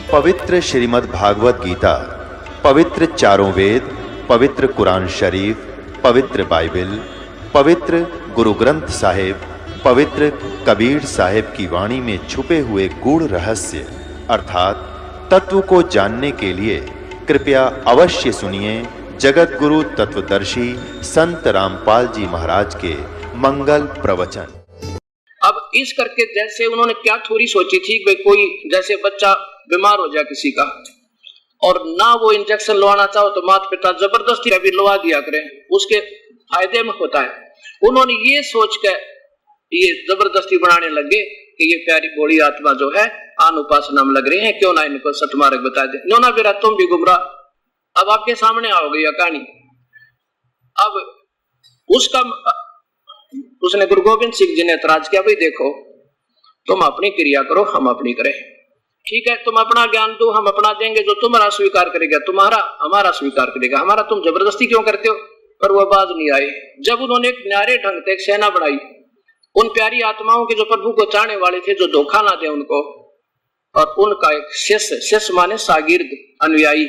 पवित्र श्रीमद् भागवत गीता, पवित्र चारों वेद, पवित्र कुरान शरीफ, पवित्र बाइबल, पवित्र गुरु ग्रंथ साहिब, पवित्र कबीर साहिब की वाणी में छुपे हुए गूढ़ रहस्य अर्थात तत्व को जानने के लिए कृपया अवश्य सुनिए जगत गुरु तत्वदर्शी संत रामपाल जी महाराज के मंगल प्रवचन। अब इस करके जैसे उन्होंने क्या थोड़ी सोची थी कि कोई जैसे बच्चा बीमार हो जाए किसी का और ना वो इंजेक्शन लवाना चाहो तो माता पिता जबरदस्ती कभी लवा दिया करें, उसके फायदे में होता है। उन्होंने ये सोच कर ये जबरदस्ती बनाने लगे कि ये प्यारी भोली आत्मा जो है आन उपासना में लग रहे हैं, क्यों ना इनको सतमार्ग बता दे। नो ना बेरा तुम भी गुमराह। अब आपके सामने आओगे यह कहानी। अब उसने गुरु गोविंद सिंह जी ने ऐतराज किया, भाई देखो तुम अपनी क्रिया करो, हम अपनी करें। ठीक है, तुम अपना ज्ञान दो, हम अपना देंगे। जो तुम्हारा स्वीकार करेगा तुम्हारा, हमारा स्वीकार करेगा हमारा। तुम जबरदस्ती क्यों करते हो? पर वो बाज नहीं आए। जब उन्होंने एक न्यारे ढंग से एक सेना बढ़ाई, उन प्यारी आत्माओं के जो प्रभु को चाहने वाले थे, जो धोखा ना दे उनको, और उनका एक शिष्य माने शागिर्द, अनुयायी,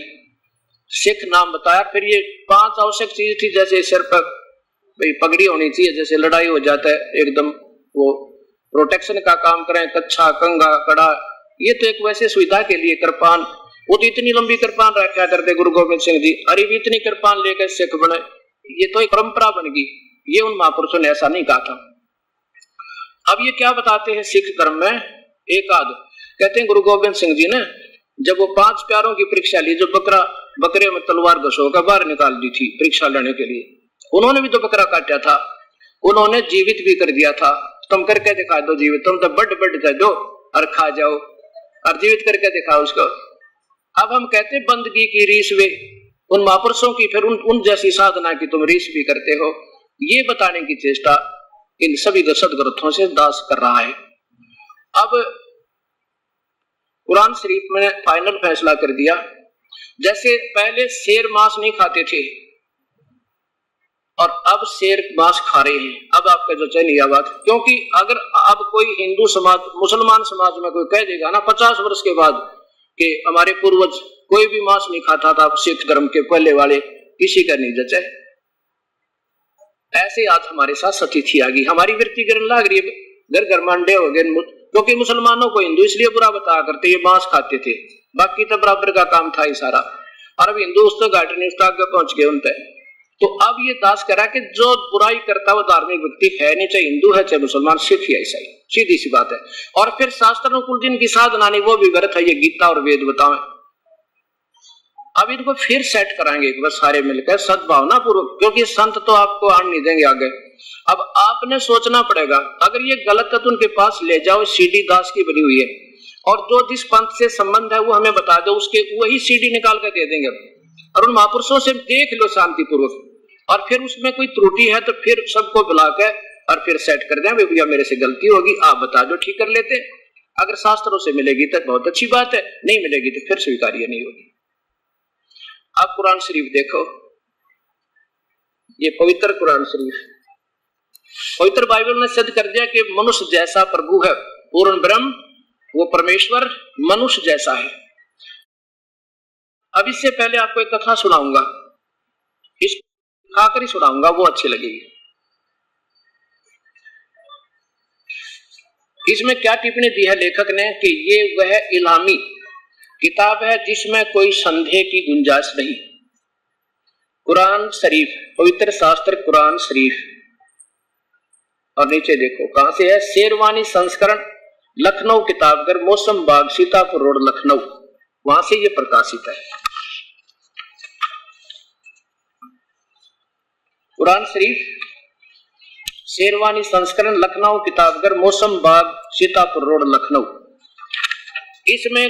सिख नाम बताया। फिर ये 5 आवश्यक चीज थी, जैसे सिर पर भाई पगड़ी होनी चाहिए, जैसे लड़ाई हो जाता है एकदम वो प्रोटेक्शन का काम करें, कच्छा, कंगा, कड़ा। ये तो एक वैसे सुविधा के लिए कृपान, वो तो इतनी लंबी कृपान रखा करते गुरु गोविंद सिंह जी। अरे भी इतनी कृपान लेकर सिख बने, ये तो एक परंपरा बन गई। ये उन महापुरुषों ने ऐसा नहीं कहा था। अब ये क्या बताते हैं सिख धर्म में एक आध कहते हैं गुरु गोविंद सिंह जी ने जब वो 5 प्यारों की परीक्षा ली, जो बकरे में तलवार घसो कर बाहर निकाल दी थी परीक्षा लेने के लिए, उन्होंने भी तो बकरा काटा था, उन्होंने जीवित भी कर दिया था। तुम करके दिखा दो जीवित, तुम तो बड़ दे दो और खा जाओ, और जीवित करके दिखाओ उसको। अब हम कहते बंदगी की रीस वे उन महापुरुषों की, फिर उन जैसी साधना की तुम रीस भी करते हो। ये बताने की चेष्टा इन सभी सदग्रंथों से दास कर रहा है। अब कुरान शरीफ में फाइनल फैसला कर दिया, जैसे पहले शेर मांस नहीं खाते थे और अब शेर मांस खा रहे हैं। अब आपका जो चलिए बात, क्योंकि अगर अब कोई हिंदू समाज, मुसलमान समाज में कोई कह देगा ना 50 वर्ष के बाद कि हमारे पूर्वज कोई भी मांस नहीं खाता था, सिख धर्म के पहले वाले, किसी का नहीं जचे। ऐसे आज हमारे साथ सतीथी आ गई, हमारी वृत्ति गिरने लग रही है, घर घर मांडे हो गए। क्योंकि मुसलमानों को हिंदू इसलिए बुरा बताया करते, ये मांस खाते थे, बाकी तो बराबर का काम था ही सारा। और अब हिंदू उस तो घाटे नहीं, उस आगे पहुंच गए उन तक। तो अब ये दास करा कि जो बुराई करता वो धार्मिक व्यक्ति है नहीं, चाहे हिंदू है चाहे मुसलमान, सिख या ईसाई, सीधी सी बात है। और फिर शास्त्र अनुकूल जिनकी साधना नहीं वो भी व्यर्थ है, ये गीता और वेद बताएं। अब इनको फिर सेट कराएंगे एक बार सारे मिलकर सद्भावना पूर्वक, क्योंकि संत तो आपको आन नहीं देंगे आगे। अब आपने सोचना पड़ेगा, अगर ये गलत है तो उनके पास ले जाओ, सीडी दास की बनी हुई है, और जो जिस पंथ से संबंध है वो हमें बता दो, उसके वही सीडी निकाल कर दे देंगे। और उन महापुरुषों से देख लो शांतिपूर्वक, और फिर उसमें कोई त्रुटि है तो फिर सबको बुलाकर और फिर सेट कर दें, भैया मेरे से गलती होगी, आप बता दो, ठीक कर लेते। अगर शास्त्रों से मिलेगी तो बहुत अच्छी बात है, नहीं मिलेगी तो फिर स्वीकार्य नहीं होगी। आप कुरान शरीफ देखो, ये पवित्र कुरान शरीफ, पवित्र बाइबल ने सिद्ध कर दिया कि मनुष्य जैसा प्रभु है, पूर्ण ब्रह्म, वो परमेश्वर मनुष्य जैसा है। अब इससे पहले आपको एक कथा सुनाऊंगा, इस खाकर ही सुनाऊंगा, वो अच्छी लगेगी। इसमें क्या टिप्पणी दी है लेखक ने कि ये वह इल्हामी किताब है जिसमें कोई संदेह की गुंजाइश नहीं। कुरान शरीफ, पवित्र शास्त्र कुरान शरीफ, और नीचे देखो कहां से है, शेरवानी संस्करण, लखनऊ किताबघर, मौसम बाग, सीतापुर रोड, लखनऊ, वहां से ये प्रकाशित है। कुरान शरीफ शेरवानी संस्करण, लखनऊ किताबघर, मौसम बाग, सीतापुर रोड, लखनऊ। इसमें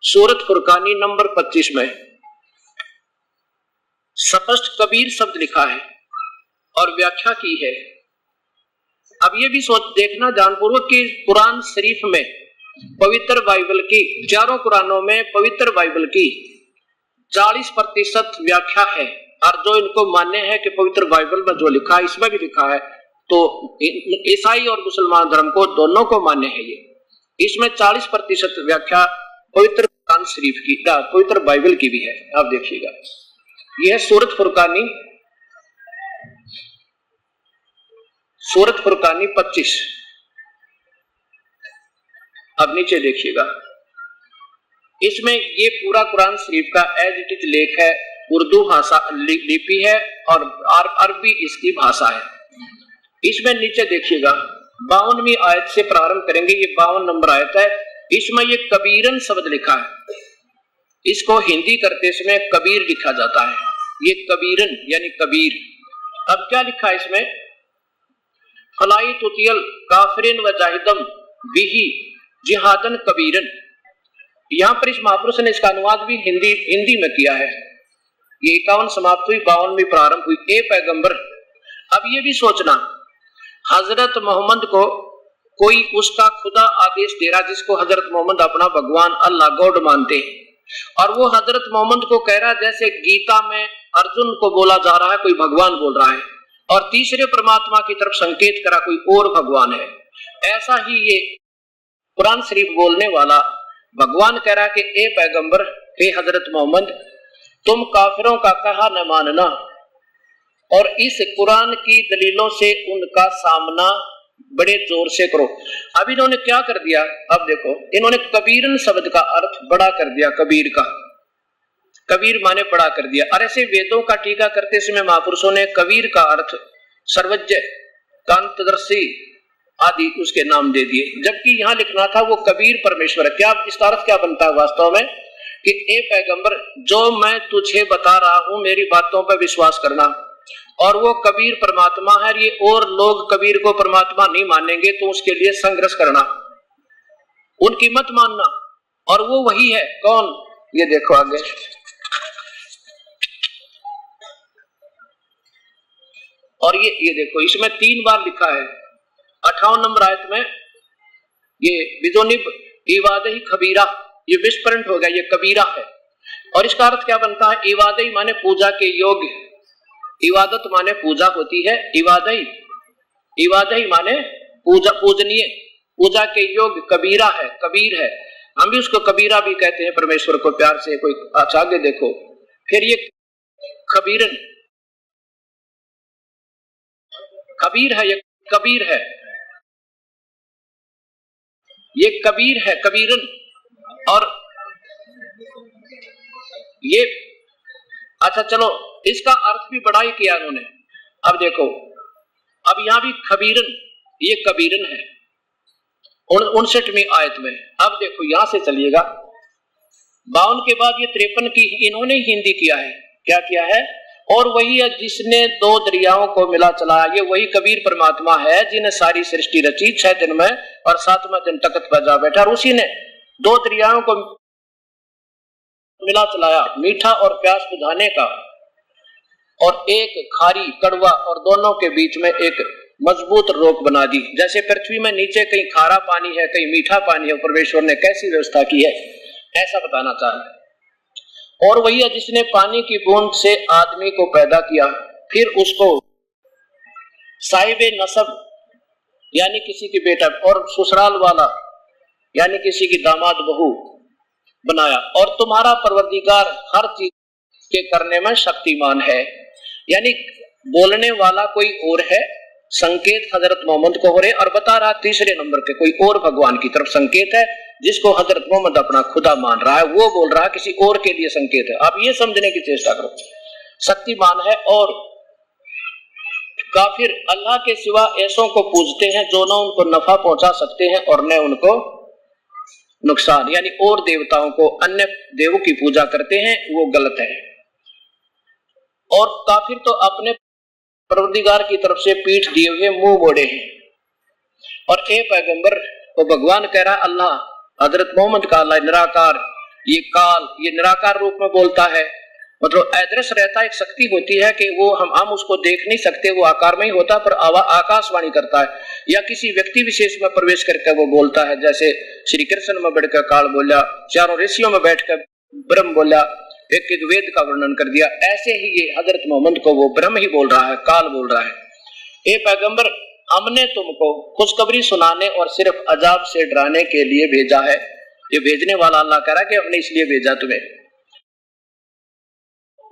सूरत फुरकानी नंबर 25 में स्पष्ट कबीर शब्द लिखा है और व्याख्या की है। अब ये भी सोच देखना ध्यानपूर्वक कि कुरान शरीफ में पवित्र बाइबल की, चारों कुरानों में पवित्र बाइबल की 40% व्याख्या है, और जो इनको मान्य है कि पवित्र बाइबल में जो लिखा है इसमें भी लिखा है, तो ईसाई और मुसलमान धर्म को दोनों को मान्य है ये। इसमें 40% व्याख्या पवित्र कुरान शरीफ की, पवित्र बाइबल की भी है। आप देखिएगा, यह है सूरत फुरकानी 25। अब नीचे देखिएगा, इसमें ये पूरा कुरान शरीफ का एज इट इज लेख है, उर्दू भाषा लिपि है और अरबी इसकी भाषा है। इसमें नीचे देखिएगा 52वीं आयत से प्रारंभ करेंगे, ये 52 नंबर आयत है। इसमें ये कबीरन शब्द लिखा है, इसको हिंदी करते इसमें कबीर लिखा जाता है, ये कबीरन यानी कबीर। अब क्या लिखा है इसमें, फलाई तुतियल काफिरिन व जाहिदम बिही जिहादन कबीरन। यहां पर इस महापुरुष ने इसका अनुवाद भी हिंदी में किया है। ये 51 समाप्त हुई, 52वीं प्रारंभ हुई। ए पैगंबर, अब ये भी सोचना, हजरत मोहम्मद को कोई उसका खुदा आदेश दे रहा, जिसको हजरत मोहम्मद अपना भगवान अल्लाह गॉड मानते हैं, और वो हजरत मोहम्मद को कह रहा है जैसे गीता में अर्जुन को बोला जा रहा है कोई भगवान बोल रहा है, और तीसरे परमात्मा की तरफ संकेत करा कोई और भगवान है। ऐसा ही ये कुरान शरीफ बोलने वाला भगवान कह रहा है कि ए पैगंबर, हे हजरत मोहम्मद, तुम काफिरों का कहा न मानना और इस कुरान की दलीलों से उनका सामना बड़े जोर से करो। अब इन्होंने क्या कर दिया, अब देखो, इन्होंने कबीरन शब्द का अर्थ बड़ा कर दिया, कबीर का, कबीर माने बड़ा कर दिया। और ऐसे वेदों का टीका करते समय महापुरुषों ने कबीर का अर्थ सर्वज्ञ, कांतदर्शी आदि उसके नाम दे दिए, जबकि यहां लिखना था वो कबीर परमेश्वर है। क्या इसका अर्थ क्या बनता है वास्तव में कि ए पैगंबर, जो मैं तुझे बता रहा हूं मेरी बातों पर विश्वास करना, और वो कबीर परमात्मा है, ये और लोग कबीर को परमात्मा नहीं मानेंगे तो उसके लिए संघर्ष करना, उनकी मत मानना, और वो वही है। कौन, ये देखो आगे, और ये देखो इसमें 3 बार लिखा है 58 नंबर आयत में, ये बिजोनिब इवादही खबीरा, ये विस्फोरण हो गया, ये कबीरा है। और इसका अर्थ क्या बनता है, इवादही माने पूजा के योग्य, इबादत माने पूजा होती है, इवादही माने पूजा, पूजनीय, पूजा के योग्य कबीरा है, कबीर है। हम भी उसको कबीरा भी कहते हैं परमेश्वर को प्यार से। कोई अच्छा आगे देखो, फिर ये खबीरन, कबीर है, ये कबीर है, ये कबीर है, कबीरन। और ये अच्छा चलो, इसका अर्थ भी बड़ा ही किया उन्होंने। अब देखो, अब यहां भी खबीरन, ये कबीरन है 59वीं आयत में। अब देखो यहां से चलिएगा 52 के बाद ये 53 की इन्होंने हिंदी किया है। क्या किया है, और वही है जिसने 2 दरियाओं को मिला चलाया, ये वही कबीर परमात्मा है जिन्हें सारी सृष्टि रची 6 दिन में और 7वें दिन तख्त पर जा बैठा, और उसी ने 2 दरियाओं को मिला चलाया, मीठा और प्यास बुझाने का, और एक खारी कड़वा, और दोनों के बीच में एक मजबूत रोक बना दी। जैसे पृथ्वी में नीचे कहीं खारा पानी है कहीं मीठा पानी है, परमेश्वर ने कैसी व्यवस्था की है, ऐसा बताना चाह रहे हैं। और वही है जिसने पानी की बूंद से आदमी को पैदा किया, फिर उसको साहिबे नसब यानी किसी की बेटा, और ससुराल वाला यानी किसी की दामाद बहू बनाया, और तुम्हारा परवरदिगार हर चीज के करने में शक्तिमान है। यानी बोलने वाला कोई और है, संकेत हजरत मोहम्मद को हो रहे, और बता रहा तीसरे नंबर के कोई और भगवान की तरफ संकेत है जिसको हजरत मोहम्मद अपना खुदा मान रहा है, वो बोल रहा है किसी और के लिए संकेत है। आप ये समझने की चेष्टा करो, शक्तिमान है। और काफिर अल्लाह के सिवा ऐसों को पूजते हैं जो न उनको नफा पहुंचा सकते हैं और न उनको नुकसान, यानी और देवताओं को, अन्य देवों की पूजा करते हैं, वो गलत है। और काफिर तो अपने परवरदिगार की तरफ से पीठ दिए हुए मुंह मोड़े हैं। और ए पैगंबर, तो भगवान कह रहा अल्लाह, हजरत मोहम्मद का अल्लाह निराकार, ये काल, ये निराकार रूप में बोलता है, मतलब अदृश्य रहता, एक शक्ति होती है कि वो हम उसको देख नहीं सकते, वो आकार में ही होता पर आकाशवाणी करता है, या किसी व्यक्ति विशेष में प्रवेश करके वो बोलता है। जैसे श्री कृष्ण में बैठकर काल बोला, 4 ऋषियों में बैठकर ब्रह्म बोला, एक एक वेद का वर्णन कर दिया, ऐसे ही ये हजरत मोहम्मद को वो ब्रह्म ही बोल रहा है, काल बोल रहा है। ए पैगंबर, हमने तुमको खुशखबरी सुनाने और सिर्फ अजाब से डराने के लिए भेजा है। ये भेजने वाला अल्लाह कह रहा है कि हमने इसलिए भेजा तुम्हें।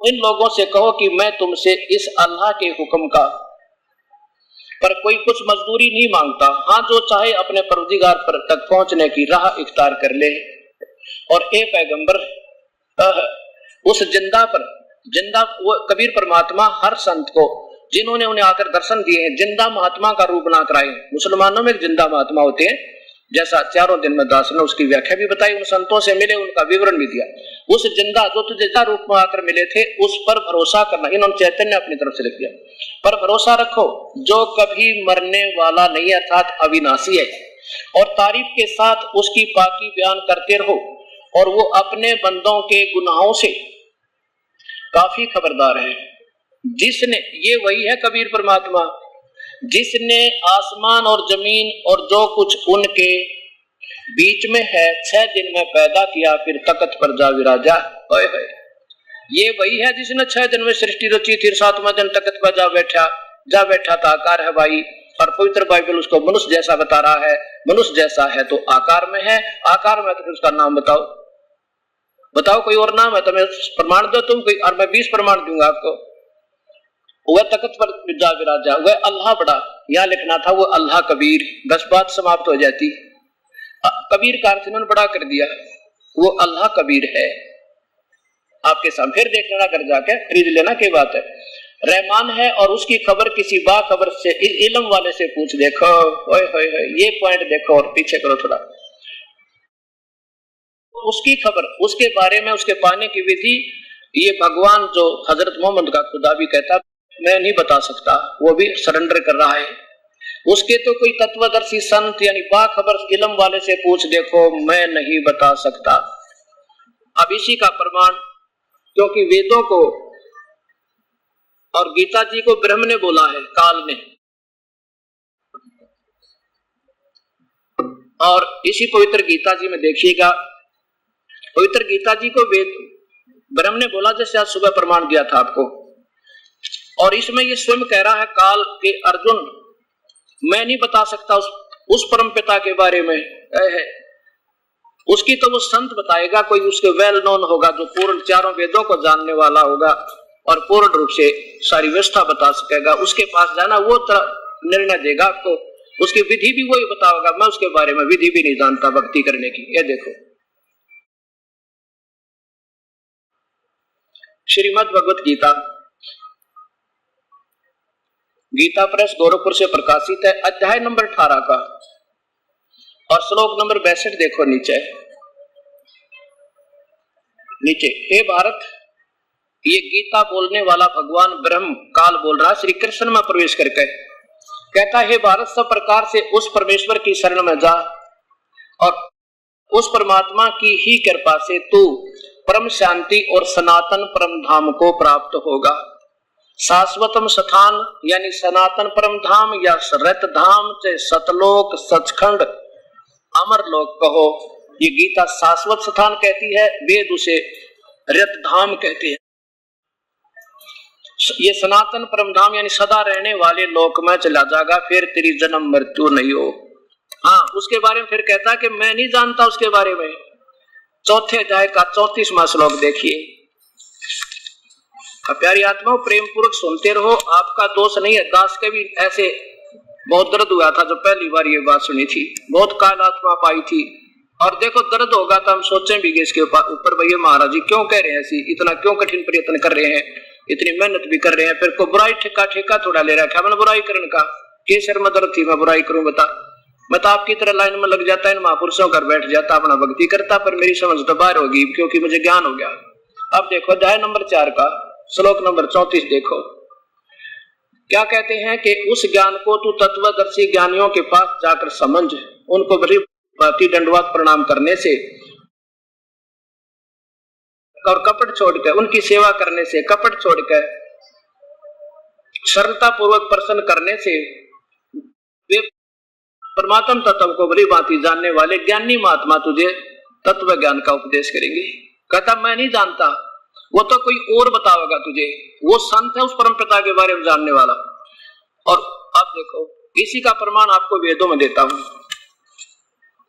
इन लोगों से कहो कि मैं तुमसे इस अल्लाह के हुक्म का पर कोई कुछ मजदूरी नहीं मांगता। हाँ, जो चाहे अपने परवरदिगार पर तक पहुंचने की राह इख्तियार कर ले। और ए पैगंबर, उस जिंदा वो कबीर परमात्मा हर संत को जिन्होंने उन्हें आकर दर्शन दिए हैं जिंदा महात्मा का रूप ना कराए। मुसलमानों में जिंदा महात्मा होते हैं, जैसा चारों दिन में दास ने उसकी व्याख्या भी बताई, उन संतों से मिले, उनका विवरण भी दिया। उस जिंदा जो तुझे जिंदा रूप में आकर मिले थे उस पर भरोसा करना, इन्होंने चैतन्य अपनी तरफ से लिख दिया। पर भरोसा रखो जो कभी मरने वाला नहीं अर्थात अविनाशी है, और तारीफ के साथ उसकी पाकी बयान करते रहो, और वो अपने बंदों के गुनाहों से काफी खबरदार है। जिसने, ये वही है कबीर परमात्मा, जिसने आसमान और जमीन और जो कुछ उनके बीच में है 6 दिन में पैदा किया, फिर तख्त पर जा विराजा। ये वही है जिसने 6 दिन में सृष्टि रची, फिर 7वां दिन तख्त पर जा बैठा था। आकार है भाई, और पवित्र बाइबल उसको मनुष्य जैसा बता रहा है। मनुष्य जैसा है तो आकार में है, आकार में तो फिर उसका नाम बताओ कोई और नाम है तो मैं प्रमाण दो तुम कोई, और मैं 20 प्रमाण दूंगा आपको। वह तख्त पर जा विराजा, वह अल्लाह बड़ा, यहां लिखना था वो अल्लाह कबीर, बस बात समाप्त हो जाती। कबीर का अर्थ इन्होंने बड़ा कर दिया, वो अल्लाह कबीर है। आपके सामने फिर देख लेना, घर जाके खरीद लेना की बात है। रहमान है और उसकी खबर किसी बाखबर से, इल्म वाले से पूछ देखो। ये पॉइंट देखो और पीछे करो थोड़ा। उसकी खबर, उसके बारे में, उसके पाने की विधि, ये भगवान जो हजरत मोहम्मद का खुदा भी कहता मैं नहीं बता सकता, वो भी सरेंडर कर रहा है। उसके तो कोई तत्वदर्शी संत यानी बाखबर इल्म वाले से पूछ देखो, मैं नहीं बता सकता। अब इसी का प्रमाण, क्योंकि वेदों को और गीता जी को ब्रह्म ने बोला है, काल ने, और इसी पवित्र गीता जी में देखिएगा, पवित्र गीता जी को वेद ब्रह्म ने बोला, जैसे आज सुबह प्रमाण दिया था आपको। और इसमें ये स्वयं कह रहा है काल के अर्जुन, मैं नहीं बता सकता उस परम पिता के बारे में है। उसकी तो वो संत बताएगा, कोई उसके वेल नोन होगा जो पूर्ण चारों वेदों को जानने वाला होगा और पूर्ण रूप से सारी व्यवस्था बता सकेगा। उसके पास जाना, वो निर्णय देगा आपको, उसकी विधि भी वही बताओगा। मैं उसके बारे में विधि भी नहीं जानता भक्ति करने की। ये देखो श्रीमद् भगवत गीता, गीता प्रेस गोरखपुर से प्रकाशित है, अध्याय नंबर 18 का और श्लोक नंबर 62 देखो नीचे। हे भारत, ये गीता बोलने वाला भगवान ब्रह्म काल बोल रहा, श्री कृष्ण में प्रवेश करके कहता है, भारत सब प्रकार से उस परमेश्वर की शरण में जा और उस परमात्मा की ही कृपा से तू परम शांति और सनातन परम धाम को प्राप्त होगा। शाश्वतम स्थान यानी सनातन परम धाम या रत धाम, चाहे सतलोक, सचखंड, अमर लोक कहो, ये गीता शाश्वत स्थान कहती है, वेद उसे रत धाम कहते हैं। ये सनातन परम धाम यानी सदा रहने वाले लोक में चला जाएगा, फिर तेरी जन्म मृत्यु नहीं हो। हाँ, उसके बारे में फिर कहता है कि मैं नहीं जानता उसके बारे में। चौथे अध्याय का 34वां श्लोक देखिए। प्यारी आत्माओं, प्रेम पूर्वक सुनते रहो, आपका दोष नहीं है। दास के भी ऐसे बहुत दर्द हुआ था जो पहली बार ये बात सुनी थी, बहुत काल आत्मा पाई थी। और देखो दर्द होगा तो हम सोचें भी इसके ऊपर भैया महाराज जी क्यों कह रहे हैं ऐसी, इतना क्यों कठिन प्रयत्न कर रहे हैं, इतनी मेहनत भी कर रहे हैं, फिर को बुराई ठेका थोड़ा ले रखा है। मैंने बुराई करने का किस शर्म दर्द थी, मैं बुराई करूं बता। मैं तो आपकी तरह लाइन में लग जाता, इन महापुरुषों कर बैठ जाता, अपना भक्ति करता, पर मेरी समझ तो बाहर होगी क्योंकि मुझे ज्ञान हो गया। अब देखो अध्याय नंबर 4 का श्लोक नंबर 34 देखो क्या कहते हैं कि उस ज्ञान को तू तत्वदर्शी ज्ञानियों के पास जाकर समझ, उनको बड़ी भांति दंडवत प्रणाम करने से और कपट छोड़कर, उनकी सेवा करने से, कपट छोड़कर सरलता पूर्वक प्रसन्न करने से वे परमात्म तत्व को बड़ी भांति जानने वाले ज्ञानी महात्मा तुझे तत्व ज्ञान का उपदेश करेंगे। कहता मैं नहीं जानता, वो तो कोई और बताएगा तुझे, वो संत है उस परम पिता के बारे में जानने वाला। और अब देखो इसी का प्रमाण आपको वेदों में देता हूं।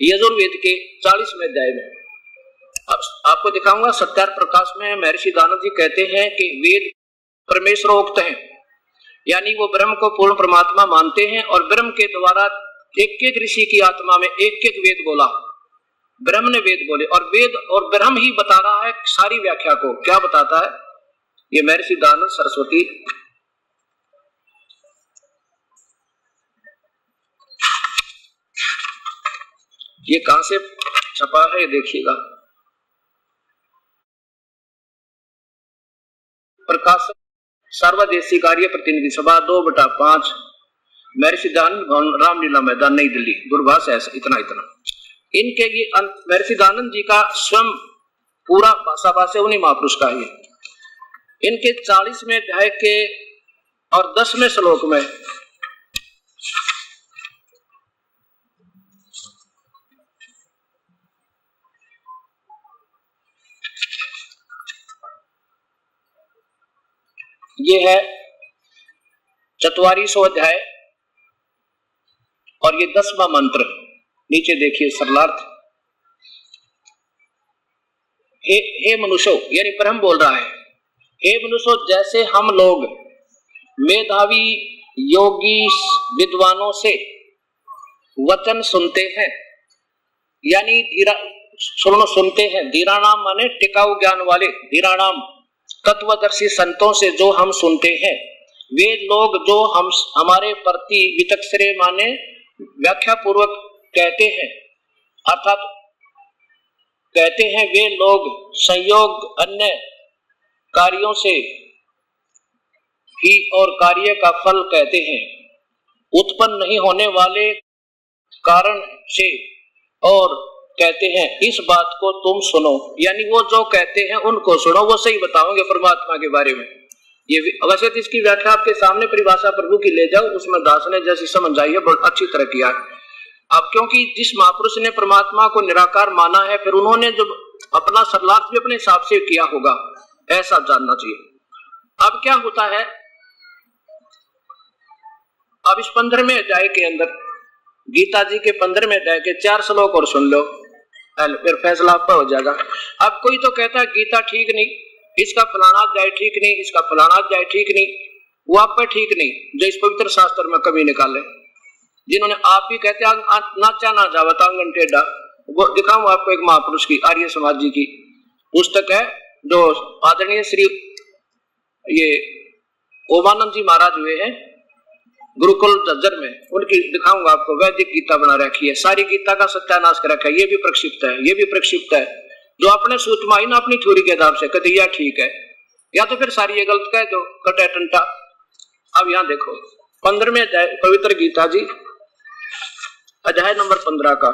यजुर्वेद के 40वें अध्याय में आपको दिखाऊंगा। सत्यार्थ प्रकाश में महर्षि दानव जी कहते हैं कि वेद परमेश्वरोक्त हैं, यानी वो ब्रह्म को पूर्ण परमात्मा मानते हैं और ब्रह्म के द्वारा एक एक ऋषि की आत्मा में एक एक वेद बोला, ब्रह्म ने वेद बोले और वेद और ब्रह्म ही बता रहा है सारी व्याख्या को। क्या बताता है ये महर्षि दानव सरस्वती, ये कहां से छपा है देखिएगा। प्रकाश सर्वदेशी कार्य प्रतिनिधि सभा 2/5 महर्षि दानंद भवन रामलीला मैदान नई दिल्ली। दूरभाष है इतना। इनके ये महर्षि दानंद जी का स्वयं पूरा भाषा भाषा उन्हीं महापुरुष का ही। इनके 40वें अध्याय के और 10वें श्लोक में ये है 44वां अध्याय और ये 10वां मंत्र। नीचे देखिए सरलार्थ। हे मनुष्यों, यानी ब्रह्म बोल रहा है, हे मनुष्यों, जैसे हम लोग मेधावी योगी विद्वानों से वचन सुनते हैं, यानी सुनते हैं, धीराणाम माने टिकाऊ ज्ञान वाले, धीराणाम तत्वदर्शी संतों से जो हम सुनते हैं, वे लोग जो हमारे प्रति वितक्षरे माने व्याख्या पूर्वक कहते हैं, अर्थात कहते हैं वे लोग संयोग अन्य कार्यों से ही और कार्य का फल कहते हैं, उत्पन्न नहीं होने वाले कारण से और कहते हैं इस बात को तुम सुनो, यानी वो जो कहते हैं उनको सुनो, वो सही बताओगे परमात्मा के बारे में। ये वैसे तो इसकी व्याख्या आपके सामने परिभाषा प्रभु की ले जाओ, उसमें दास ने जैसी समझ आई है बहुत अच्छी तरह किया है। अब क्योंकि जिस महापुरुष ने परमात्मा को निराकार माना है, फिर उन्होंने जब अपना सरलार्थ भी अपने हिसाब से किया होगा, ऐसा जानना चाहिए। अब क्या होता है, अब इस 15वें अध्याय के अंदर गीता जी के 15वें अध्याय के 4 श्लोक और सुन लो, फिर फैसला आपका हो जाएगा। अब कोई तो कहता है गीता ठीक नहीं, इसका फलाना अध्याय ठीक नहीं, इसका फलाना अध्याय ठीक नहीं, वो आप पर ठीक नहीं जो इस पवित्र शास्त्र में कभी निकाले, जिन्होंने आप ही कहते हैं नाचा ना जावता आंगन टेढ़ा। वो दिखाऊं आपको एक महापुरुष की, आर्य समाज जी की पुस्तक है, जो आदरणीय श्री ये ओमानंद जी महाराज हुए हैं गुरुकुल झज्जर में, उनकी दिखाऊंगा आपको। वैदिक गीता बना रखी है, सारी गीता का सत्यानाश कर रखा है। ये भी प्रक्षिप्त है, ये भी प्रक्षिप्त है, जो आपने सूचना ही ना अपनी थ्योरी के आधार से कहते या ठीक है या तो फिर सारी ये गलत कह दो, कटे टंटा। अब यहाँ देखो 15वें अध्याय पवित्र गीता जी अध्याय नंबर 15 का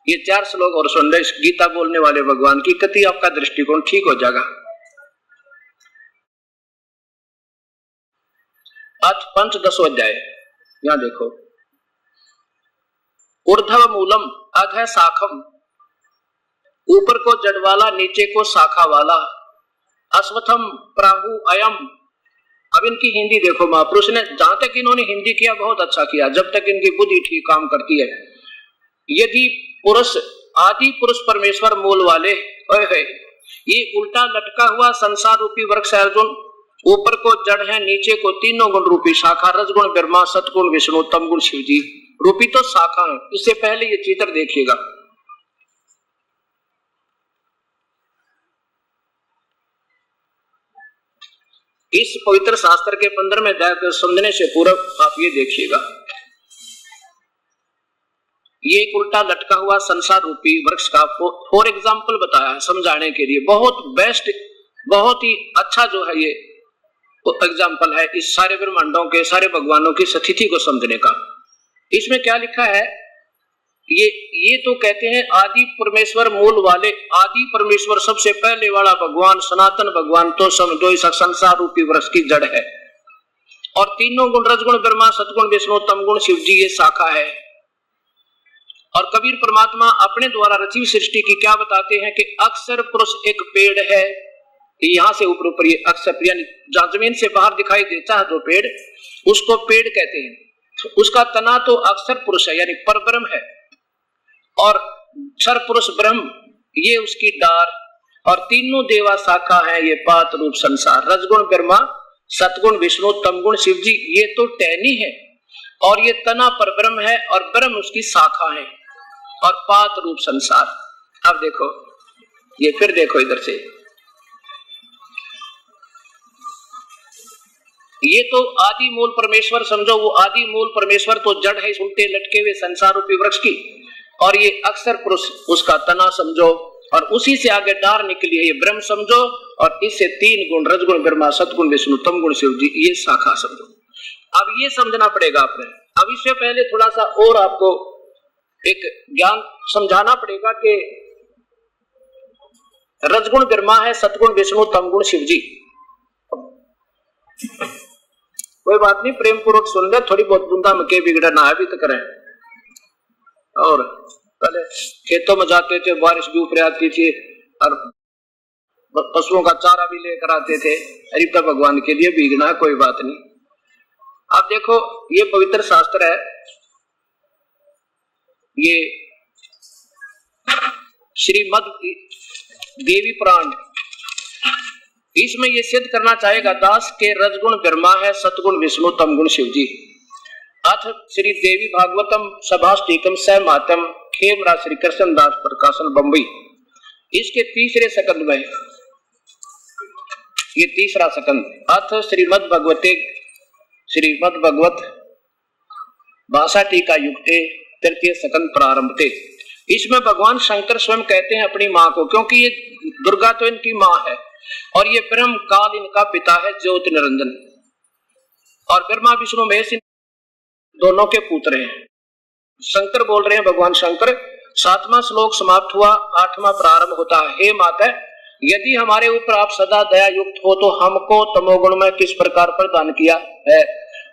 ये 4 श्लोक और सुन लो। इस गीता बोलने वाले भगवान की कति आपका दृष्टिकोण ठीक हो जाएगा। आज 5-10 अध्याय यहां देखो। ऊर्ध्व मूलम अधः शाखम, ऊपर को जड़ वाला नीचे को शाखा वाला, अश्वत्थम प्राहु अयम। अब इनकी हिंदी देखो, महापुरुष ने जहां तक इन्होंने हिंदी किया बहुत अच्छा किया, जब तक इनकी बुद्धि ठीक काम करती है। यदि पुरुष आदि पुरुष परमेश्वर मूल वाले है, ये उल्टा लटका हुआ संसार रूपी वृक्ष है अर्जुन, ऊपर को जड़ है, नीचे को तीनों गुण रूपी शाखा, रजगुण ब्रह्मा, सतगुण विष्णु, तमगुण शिव जी रूपी तो शाखा है। इससे पहले ये चित्र देखिएगा, इस पवित्र शास्त्र के 15वें अध्याय को समझने से पूर्व आप ये देखिएगा, ये एक उल्टा लटका हुआ संसार रूपी वृक्ष का फॉर एग्जाम्पल बताया है समझाने के लिए। बहुत बेस्ट, बहुत ही अच्छा जो है ये एग्जाम्पल है इस सारे ब्रह्मांडों के, सारे भगवानों की स्थिति को समझने का। इसमें क्या लिखा है, ये तो कहते हैं आदि परमेश्वर मूल वाले, आदि परमेश्वर सबसे पहले वाला भगवान, सनातन भगवान तो समझो इस संसार रूपी वृक्ष की जड़ है, और तीनों गुण रजगुण ब्रह्मा, सतगुण विष्णु, तमगुण शिव जी ये शाखा है। और कबीर परमात्मा अपने द्वारा रची सृष्टि की क्या बताते हैं कि अक्षर पुरुष एक पेड़ है, यहाँ से ऊपर ऊपर ये अक्षर यानी जहाँ जमीन से बाहर दिखाई देता है जो पेड़, उसको पेड़ कहते हैं। उसका तना तो अक्षर पुरुष है यानी परब्रह्म है, और क्षर पुरुष ब्रह्म ये उसकी डार, और तीनों देवा शाखा है ये पात रूप संसार। रजगुण ब्रह्मा, सतगुण विष्णु, तमगुण शिव जी, ये तो टहनी है, और ये तना परब्रह्म है, और ब्रह्म उसकी शाखा है, और पात रूप संसार। अब देखो ये, फिर देखो इधर से, ये तो आदि मूल परमेश्वर समझो। वो आदि मूल परमेश्वर तो जड़ है इस उल्टे लटके हुए संसार रूपी वृक्ष की, और ये अक्षर पुरुष उसका तना समझो, और उसी से आगे डार निकली है ये ब्रह्म समझो, और इससे तीन गुण रजगुण ब्रह्मा, सतगुण विष्णु, तमगुण शिव जी, ये शाखा समझो। अब ये समझना पड़ेगा आपने। अब इससे पहले थोड़ा सा और आपको एक ज्ञान समझाना पड़ेगा कि रजगुण ब्रह्मा है, सतगुण विष्णु, तमगुण शिव जी। कोई बात नहीं, प्रेम पूर्वक सुन ले, थोड़ी बहुत बुंदा में के बिगड़ना है भी तो करें। और पहले खेतों में जाते थे, बारिश भी ऊपर आती थी, और पशुओं का चारा भी लेकर आते थे। अरे तो भगवान के लिए भीगना है, कोई बात नहीं। आप देखो ये पवित्र शास्त्र है, ये श्रीमद देवी पुराण, इसमें ये सिद्ध करना चाहेगा दास के रजगुण ब्रह्मा है, सतगुण विष्णु, तमगुण शिव जी। अथ श्री देवी भागवतम सभाष्टिकम स मातम खेमरा श्री कृष्ण दास प्रकाशन बम्बई। इसके तीसरे सकंद में, ये तीसरा सकंद, अथ श्रीमद भगवत भाषा टीका युक्ते तृतीय सकंद प्रारंभते। इसमें भगवान शंकर स्वयं कहते हैं अपनी माँ को, क्योंकि ये दुर्गा तो इनकी माँ है, और ये ब्रह्म काल इनका पिता है ज्योति निरंजन, और ब्रह्मा विष्णु महेश दोनों के पुत्र हैं। शंकर बोल रहे हैं, भगवान शंकर। 7वां श्लोक समाप्त हुआ, 8वां प्रारंभ होता है। हे माता, यदि हमारे ऊपर आप सदा दया युक्त हो तो हमको तमोगुण में किस प्रकार प्रदान किया है,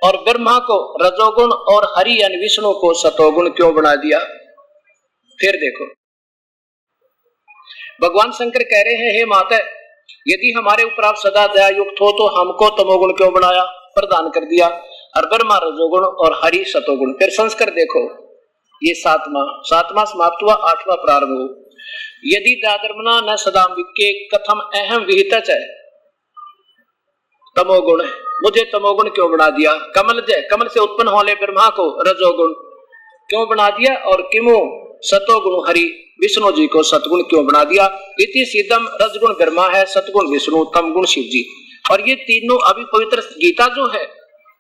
और ब्रह्मा को रजोगुण और हरि यानी विष्णु को सतोगुण क्यों बना दिया। फिर देखो भगवान शंकर कह रहे हैं, हे माता, यदि हमारे ऊपर आप सदा दया युक्त हो तो हमको तमोगुण क्यों बनाया, प्रदान कर दिया, और ब्रह्मा रजोगुण और हरि सतोगुण। फिर संस्कार देखो, ये 7वां समाप्त हुआ, 8वां प्रारंभ हो। यदि दादर्मना न सदाम्बिके कथम अहम विहित है तमोगुण, मुझे तमोगुण क्यों बना दिया। कमल से उत्पन्न होने ब्रह्मा को रजोगुण क्यों बना दिया, और किमो सतोगुण हरि विष्णु जी को सतगुण क्यों बना दिया। इति सिद्धम रजगुण ब्रह्मा है, सतगुण विष्णु, तमगुण शिव जी। और ये तीनों अभी पवित्र गीता जो है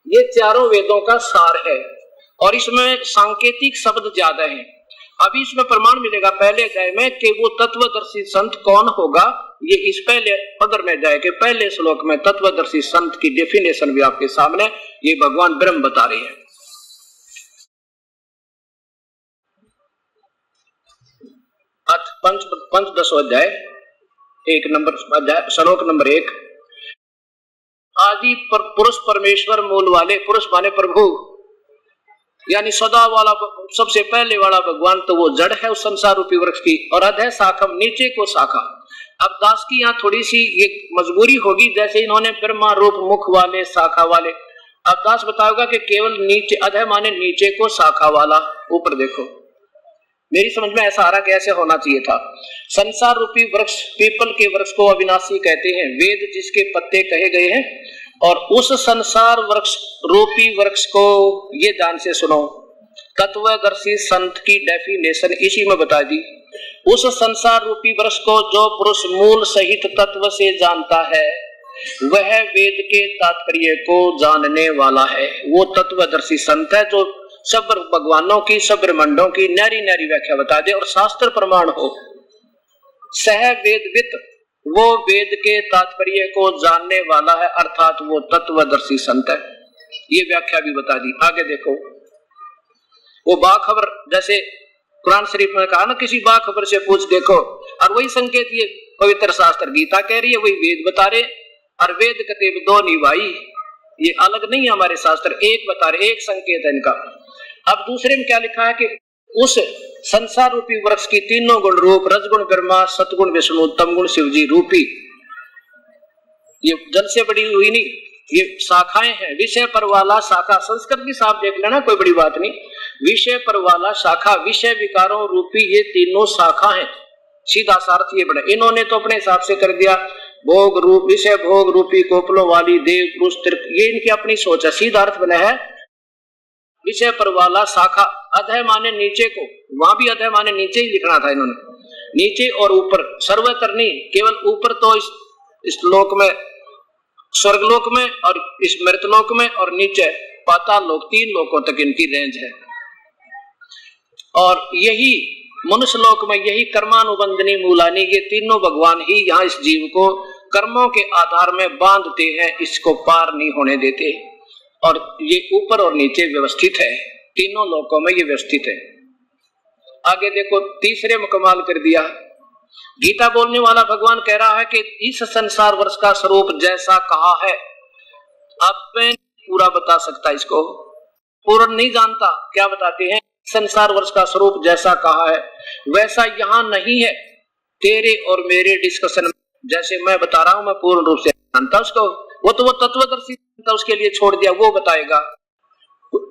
ये चारों वेदों का सार है, और इसमें सांकेतिक शब्द ज्यादा है। अभी इसमें प्रमाण मिलेगा पहले अध्याय में कि वो तत्वदर्शी संत कौन होगा। ये इस पहले 15वें अध्याय के पहले श्लोक में तत्वदर्शी संत की डेफिनेशन भी आपके सामने ये भगवान ब्रह्म बता रहे हैं। पंचदशो अध्याय 1 नंबर अध्याय श्लोक नंबर 1। आदि पर पुरुष परमेश्वर मूल वाले, पुरुष माने प्रभु यानी सदा वाला, सबसे पहले वाला भगवान तो वो जड़ है उस संसार रूपी वृक्ष की, और अधः शाखम नीचे को शाखा। अब दास की यहाँ थोड़ी सी ये मजबूरी होगी, जैसे इन्होंने ब्रह्मा रूप मुख वाले शाखा वाले, अब दास बताएगा कि केवल नीचे, अधः माने नीचे को शाखा वाला, ऊपर देखो। मेरी समझ में ऐसा आ रहा कि ऐसे होना चाहिए था। संसार रूपी वृक्ष, पीपल के वृक्ष को अविनाशी कहते हैं, वेद जिसके पत्ते कहे गए हैं, और उस संसार वृक्ष रूपी वृक्ष को ये ध्यान से सुनो, तत्वदर्शी संत की डेफिनेशन इसी में बता दी। उस संसार रूपी वृक्ष को जो पुरुष मूल सहित तत्व से जानता है वह वेद के तात्पर्य को जानने वाला है। वो तत्वदर्शी संत है जो सब भगवानों की, सब ब्रह्मांडों की नारी नारी व्याख्या बता दे और शास्त्र प्रमाण हो। सह वेदवित, वो वेद के तात्पर्य को जानने वाला है, अर्थात वो तत्वदर्शी संत है। ये व्याख्या भी बता दी। आगे देखो, वो बाखबर, जैसे कुरान शरीफ में कहा ना, किसी बाखबर से पूछ देखो, और वही संकेत ये पवित्र शास्त्र गीता कह रही है, वही वेद बता रहे। और वेद कतेब दो निभाई, ये अलग नहीं है हमारे शास्त्र, एक बता रहे, एक संकेत है इनका। अब दूसरे में क्या लिखा है कि उस संसार रूपी वृक्ष की तीनों गुण रूप रजगुण ब्रह्मा, सतगुण विष्णु, तमगुण शिव जी रूपी ये जल से बड़ी हुई नहीं, ये शाखाएं हैं। विषय पर वाला शाखा, संस्कृत भी साफ देख लेना, कोई बड़ी बात नहीं। विषय पर वाला शाखा, विषय विकारों रूपी ये तीनों शाखा हैं। सीधा सार्थ ये बड़ा, इन्होंने तो अपने हिसाब से कर दिया। भोग रूप, विषय भोग रूपी कोपलों वाली देव पुरुष तीर्थ, ये इनकी अपनी सोच है। सीधा अर्थ बना है विषय पर वाला शाखा। अधय माने नीचे को, वहां भी अधय माने नीचे ही लिखना था इन्होंने, नीचे और ऊपर, सर्वत्र नहीं, केवल ऊपर तो इस लोक में, स्वर्गलोक में और इस मृतलोक में, और नीचे पाताल लोक, 3 लोकों तक इनकी रेंज है। और यही मनुष्य लोक में यही कर्मानुबंधनी मूलानी, ये तीनों भगवान ही यहाँ इस जीव को कर्मों के आधार में बांधते हैं, इसको पार नहीं होने देते। और ये ऊपर और नीचे व्यवस्थित है, तीनों लोकों में ये व्यवस्थित है। आगे देखो, तीसरे में कमाल कर दिया। गीता बोलने वाला भगवान कह रहा है कि इस संसार वर्ष का स्वरूप जैसा कहा है, अब मैं पूरा बता सकता, इसको पूर्ण नहीं जानता। क्या बताते हैं? संसार वर्ष का स्वरूप जैसा कहा है वैसा यहाँ नहीं है। तेरे और मेरे डिस्कशन में जैसे मैं बता रहा हूं, मैं पूर्ण रूप से जानता उसको, वो तो वो तत्वदर्शी था, उसके लिए छोड़ दिया, वो बताएगा।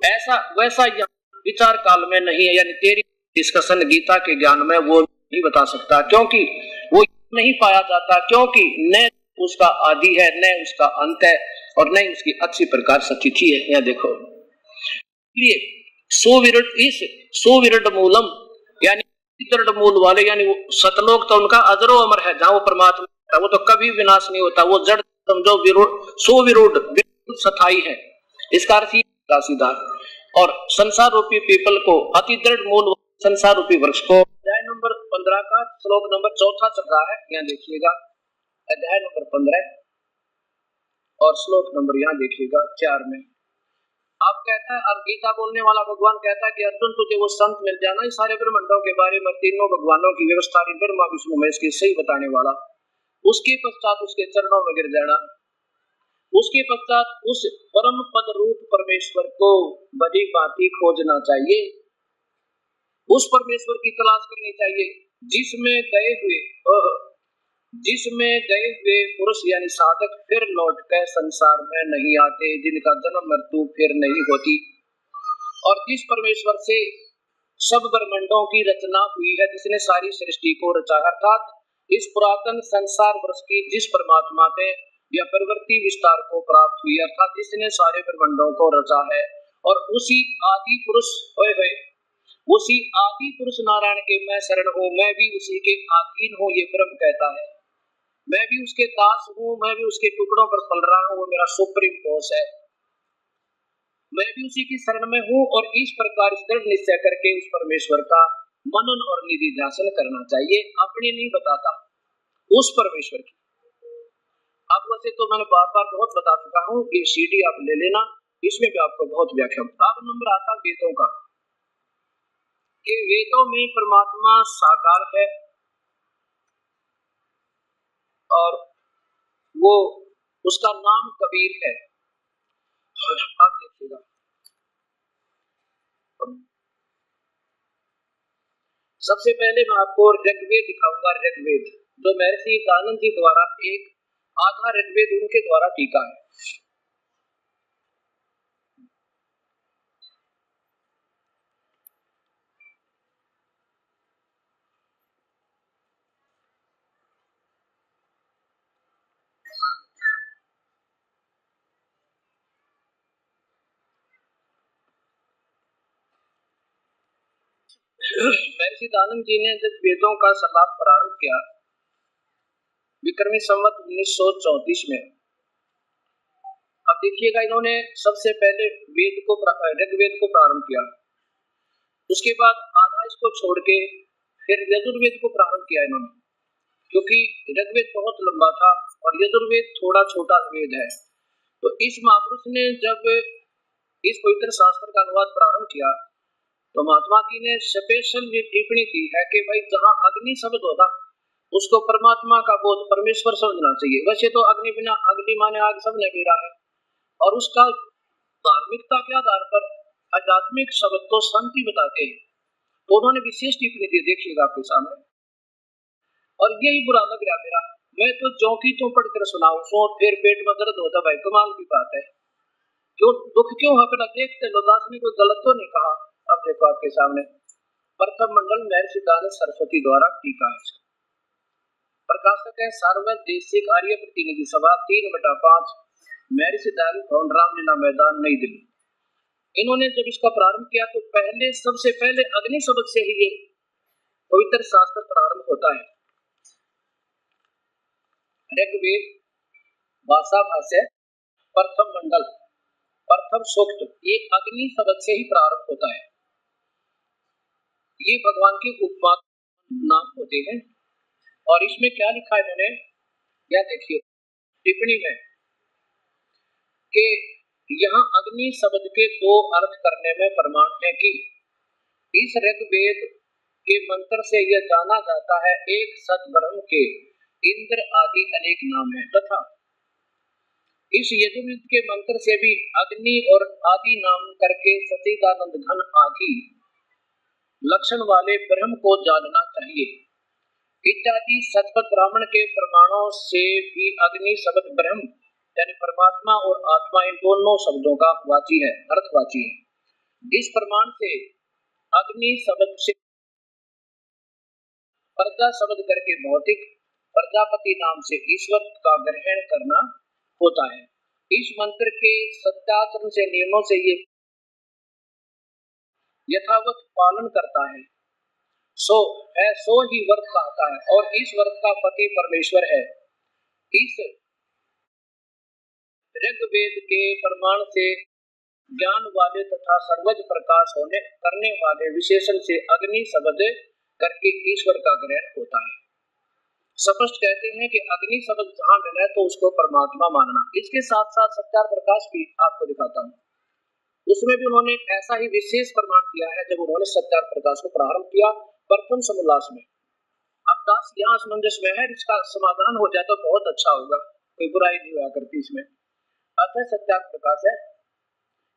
ऐसा वैसा यहाँ विचार काल में नहीं है, यानी तेरी डिस्कशन गीता के ज्ञान में वो नहीं बता सकता, क्योंकि वो नहीं पाया जाता, क्योंकि न उसका आदि है, न उसका अंत है, और न उसकी अच्छी प्रकार से तिथि है। यह देखो, इसलिए सुविरुद्ध मूलम, यानी दृढ़ मूल वाले, यानी वो सतलोक तो उनका अजरो अमर है, जहां वो परमात्मा है, वो तो कभी विनाश नहीं होता, वो जड़ समझो सुविरुद्ध बिल्कुल स्थायी है। इसका अर्थ सीधा। और संसार रूपी पीपल को, अति दृढ़ मूल संसार रूपी वृक्ष को, अध्याय नंबर 15 का श्लोक नंबर 4 चल रहा है, यहाँ देखिएगा, अध्याय नंबर 15 और श्लोक नंबर यहाँ देखिएगा 4 में। आप कहता है, अब गीता बोलने वाला भगवान कहता है कि अर्जुन तुझे वो संत मिल जाना, इस सारे ब्रह्मांडों के बारे में, तीनों भगवानों की व्यवस्था, ब्रह्मा विष्णु महेश की सही बताने वाला। उसके पश्चात उसके चरणों में गिर जाना, उसके पश्चात उस परम पद रूप परमेश्वर को बड़ी बाती खोजना चाहिए, उस परमेश्वर की तलाश करनी चाहिए जिसमें गए हुए पुरुष यानी साधक फिर लौट कर संसार में नहीं आते, जिनका जन्म मृत्यु फिर नहीं होती, और जिस परमेश्वर से सब ब्रह्मांडों की रचना हुई है, जिसने सारी सृष्टि को रचा, अर्थात इस पुरातन संसार वर्ष की जिस परमात्मा से यह प्रवृत्ति विस्तार को प्राप्त हुई, अर्थात जिसने सारे ब्रह्मांडों को रचा है, और उसी आदि पुरुष नारायण के मैं शरण हूँ, मैं भी उसी के अधीन हूँ, ये ब्रह्म कहता है। मैं भी उसके दास हूँ, मैं भी उसके टुकड़ों पर पल रहा हूँ, वो मेरा सुप्रीम बॉस है, मैं भी उसी की शरण में हूँ। और इस प्रकार दृढ़ निश्चय करके उस परमेश्वर का मनन और निधि ध्यान करना चाहिए, अपने नहीं बताता, उस परमेश्वर की। अब वैसे तो मैंने बार बार बहुत बता चुका हूँ, ये सीडी आप ले लेना, इसमें भी आपको बहुत व्याख्या। अब नंबर आता वेदों का, कि वेदों में परमात्मा साकार है, और वो उसका नाम कबीर है। आप देखिएगा, सबसे पहले मैं आपको ऋग्वेद दिखाऊंगा, ऋग्वेद जो महर्षि दानंद जी द्वारा, एक आधा ऋग्वेद उनके द्वारा टीका है। महर्षि दानंद जी ने जब वेदों का सलाह प्रारंभ किया, विक्रमी संवत 1934 में, अब देखिएगा, इन्होंने सबसे पहले ऋग्वेद को प्रारंभ किया, उसके बाद आधा इसको छोड़ के फिर यजुर्वेद को प्रारंभ किया इन्होंने, क्योंकि ऋग्वेद बहुत लंबा था और यजुर्वेद थोड़ा छोटा वेद है। तो इस महापुरुष ने जब इस पवित्र शास्त्र का अनुवाद प्रारंभ किया, तो महात्मा जी ने स्पेशल टिप्पणी की है कि भाई जहाँ अग्नि शब्द होता उसको परमात्मा का बोध, परमेश्वर समझना चाहिए। वैसे तो अग्नि माने आग सबने गिरा है, और उसका धार्मिकता के आधार पर आध्यात्मिक शब्द तो शांति बताते हैं, तो उन्होंने विशेष टिप्पणी दी, देखिएगा आपके सामने। और यही बुरा लग रहा मेरा मैं तो चौकी तो पढ़कर सुनाऊं सो फिर पेट में दर्द होता, भाई कमाल की बात है। क्यों दुख क्यों है? अपना देखते लो, दास ने कोई गलत तो नहीं कहा। अब देखो आपके सामने प्रथम मंडल महर्षि दयानंद सरस्वती द्वारा टीका है। प्रकाशक है सार्वजनिक देशिक आर्य प्रतिनिधि सभा 3/5 महर्षि दयानंद भवन रामलीला मैदान नई दिल्ली। इन्होंने जब इसका प्रारंभ किया तो सबसे पहले अग्नि शब्द से ही ये पवित्र शास्त्र प्रारंभ होता है। ऋग्वेद भाषा भाष्य प्रथम मंडल प्रथम सूक्त ये अग्नि शब्द से ही प्रारंभ होता है। ये भगवान के उपमा नाम होते हैं। और इसमें क्या लिखा है इन्होंने, क्या देखिए टिप्पणी में कि यहाँ अग्नि शब्द के दो अर्थ करने में प्रमाण है कि इस ऋग्वेद के मंत्र से यह जाना जाता है एक सत ब्रह्म के इंद्र आदि अनेक नाम है, तथा इस यजुर्वेद के मंत्र से भी अग्नि और आदि नाम करके सच्चिदानंद घन आदि लक्षण वाले ब्रह्म को जानना चाहिए। इत्यादि सतपथ ब्राह्मण के प्रमाणों से भी अग्नि शब्द ब्रह्म यानी परमात्मा और आत्मा इन दोनों शब्दों का वाची है, अर्थवाची है। इस प्रमाण से अग्नि शब्द से प्रजा शब्द करके भौतिक प्रजापति नाम से ईश्वर का ग्रहण करना होता है। इस मंत्र के सत्याचरण से नियमों से ये यथावत पालन करता है, सो ही व्रत कहता है और इस व्रत का पति परमेश्वर है। इस ऋग्वेद के प्रमाण से ज्ञान वाले तथा सर्वज प्रकाश होने करने वाले विशेषण से अग्नि शब्द करके ईश्वर का ग्रहण होता है। स्पष्ट कहते हैं कि अग्नि शब्द जहाँ मिला तो उसको परमात्मा मानना। इसके साथ साथ सत्यार प्रकाश भी आपको दिखाता हूँ, उसमें भी उन्होंने ऐसा ही विशेष प्रमाण दिया है जब उन्होंने सत्यार प्रकाश को प्रारंभ किया प्रथम समोल्लास में। अब दास यहाँ असमंजस में है, इसका समाधान हो जाए तो बहुत अच्छा होगा, कोई बुराई नहीं हुआ करती इसमें। अतः सत्यार प्रकाश है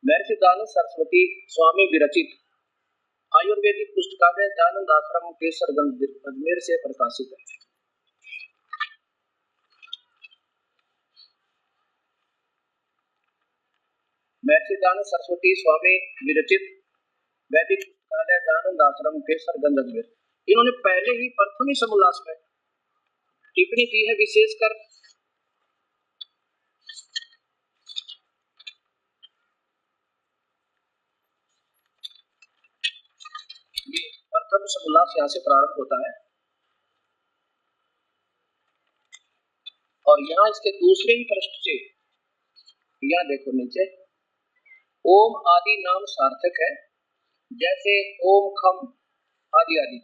महर्षि दयानंद सरस्वती स्वामी विरचित आयुर्वेदिक पुस्तकालय दयानंद आश्रम केसरगंज अजमेर से प्रकाशित है। महर्षि दयानंद सरस्वती स्वामी विरचित वैदिक पुस्तकालय दयानंद आश्रम केसरगंज अजमेर। इन्होंने पहले ही प्रथम ही समोल्लास में टिप्पणी की है, विशेषकर ये प्रथम समोल्लास यहाँ से प्रारंभ होता है और यहाँ इसके दूसरे ही पृष्ठ से यहाँ देखो नीचे ओम आदि नाम सार्थक है, जैसे ओम खम आदि आदि।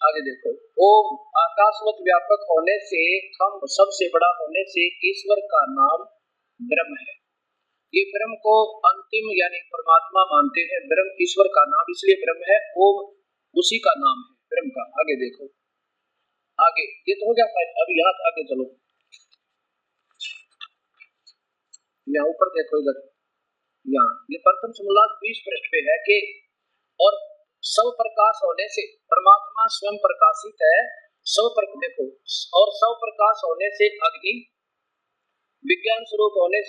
आगे देखो ओम आकाशवत व्यापक होने से, खम सबसे बड़ा होने से ईश्वर का नाम ब्रह्म है। ये ब्रह्म को अंतिम यानी परमात्मा मानते हैं। ब्रह्म ईश्वर का नाम इसलिए ब्रह्म है, ओम उसी का नाम है ब्रह्म का। आगे देखो आगे ये तो हो गया। अब यहाँ आगे चलो, यहाँ ऊपर देखो इधर, यहाँ ये प्रथम समोल्लास 20 पृष्ठ पे है कि और सब प्रकाश होने से परमात्मा स्वयं प्रकाशित है। देखो और सब प्रकाश होने से अग्नि, विज्ञान स्वरूप होने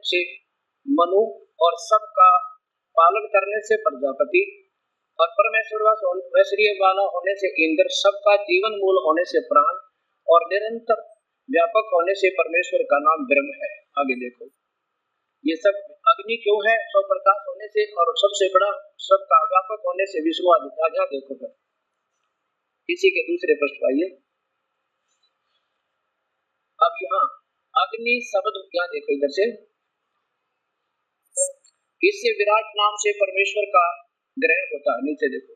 से मनु और सबका पालन करने से प्रजापति और परमेश्वरीय वाला होने से इंद्र, सबका जीवन मूल होने से प्राण और निरंतर व्यापक होने से परमेश्वर का नाम ब्रह्म है। आगे देखो ये सब अग्नि क्यों है? सौ प्रकाश होने से और सबसे बड़ा सबका व्यापक होने से विष्णु आदि। आगे देखो फिर इसी के दूसरे पृष्ठ पाइए। अब यहाँ अग्नि शब्द क्या देखो इधर से, इससे विराट नाम से परमेश्वर का ग्रहण होता है। नीचे देखो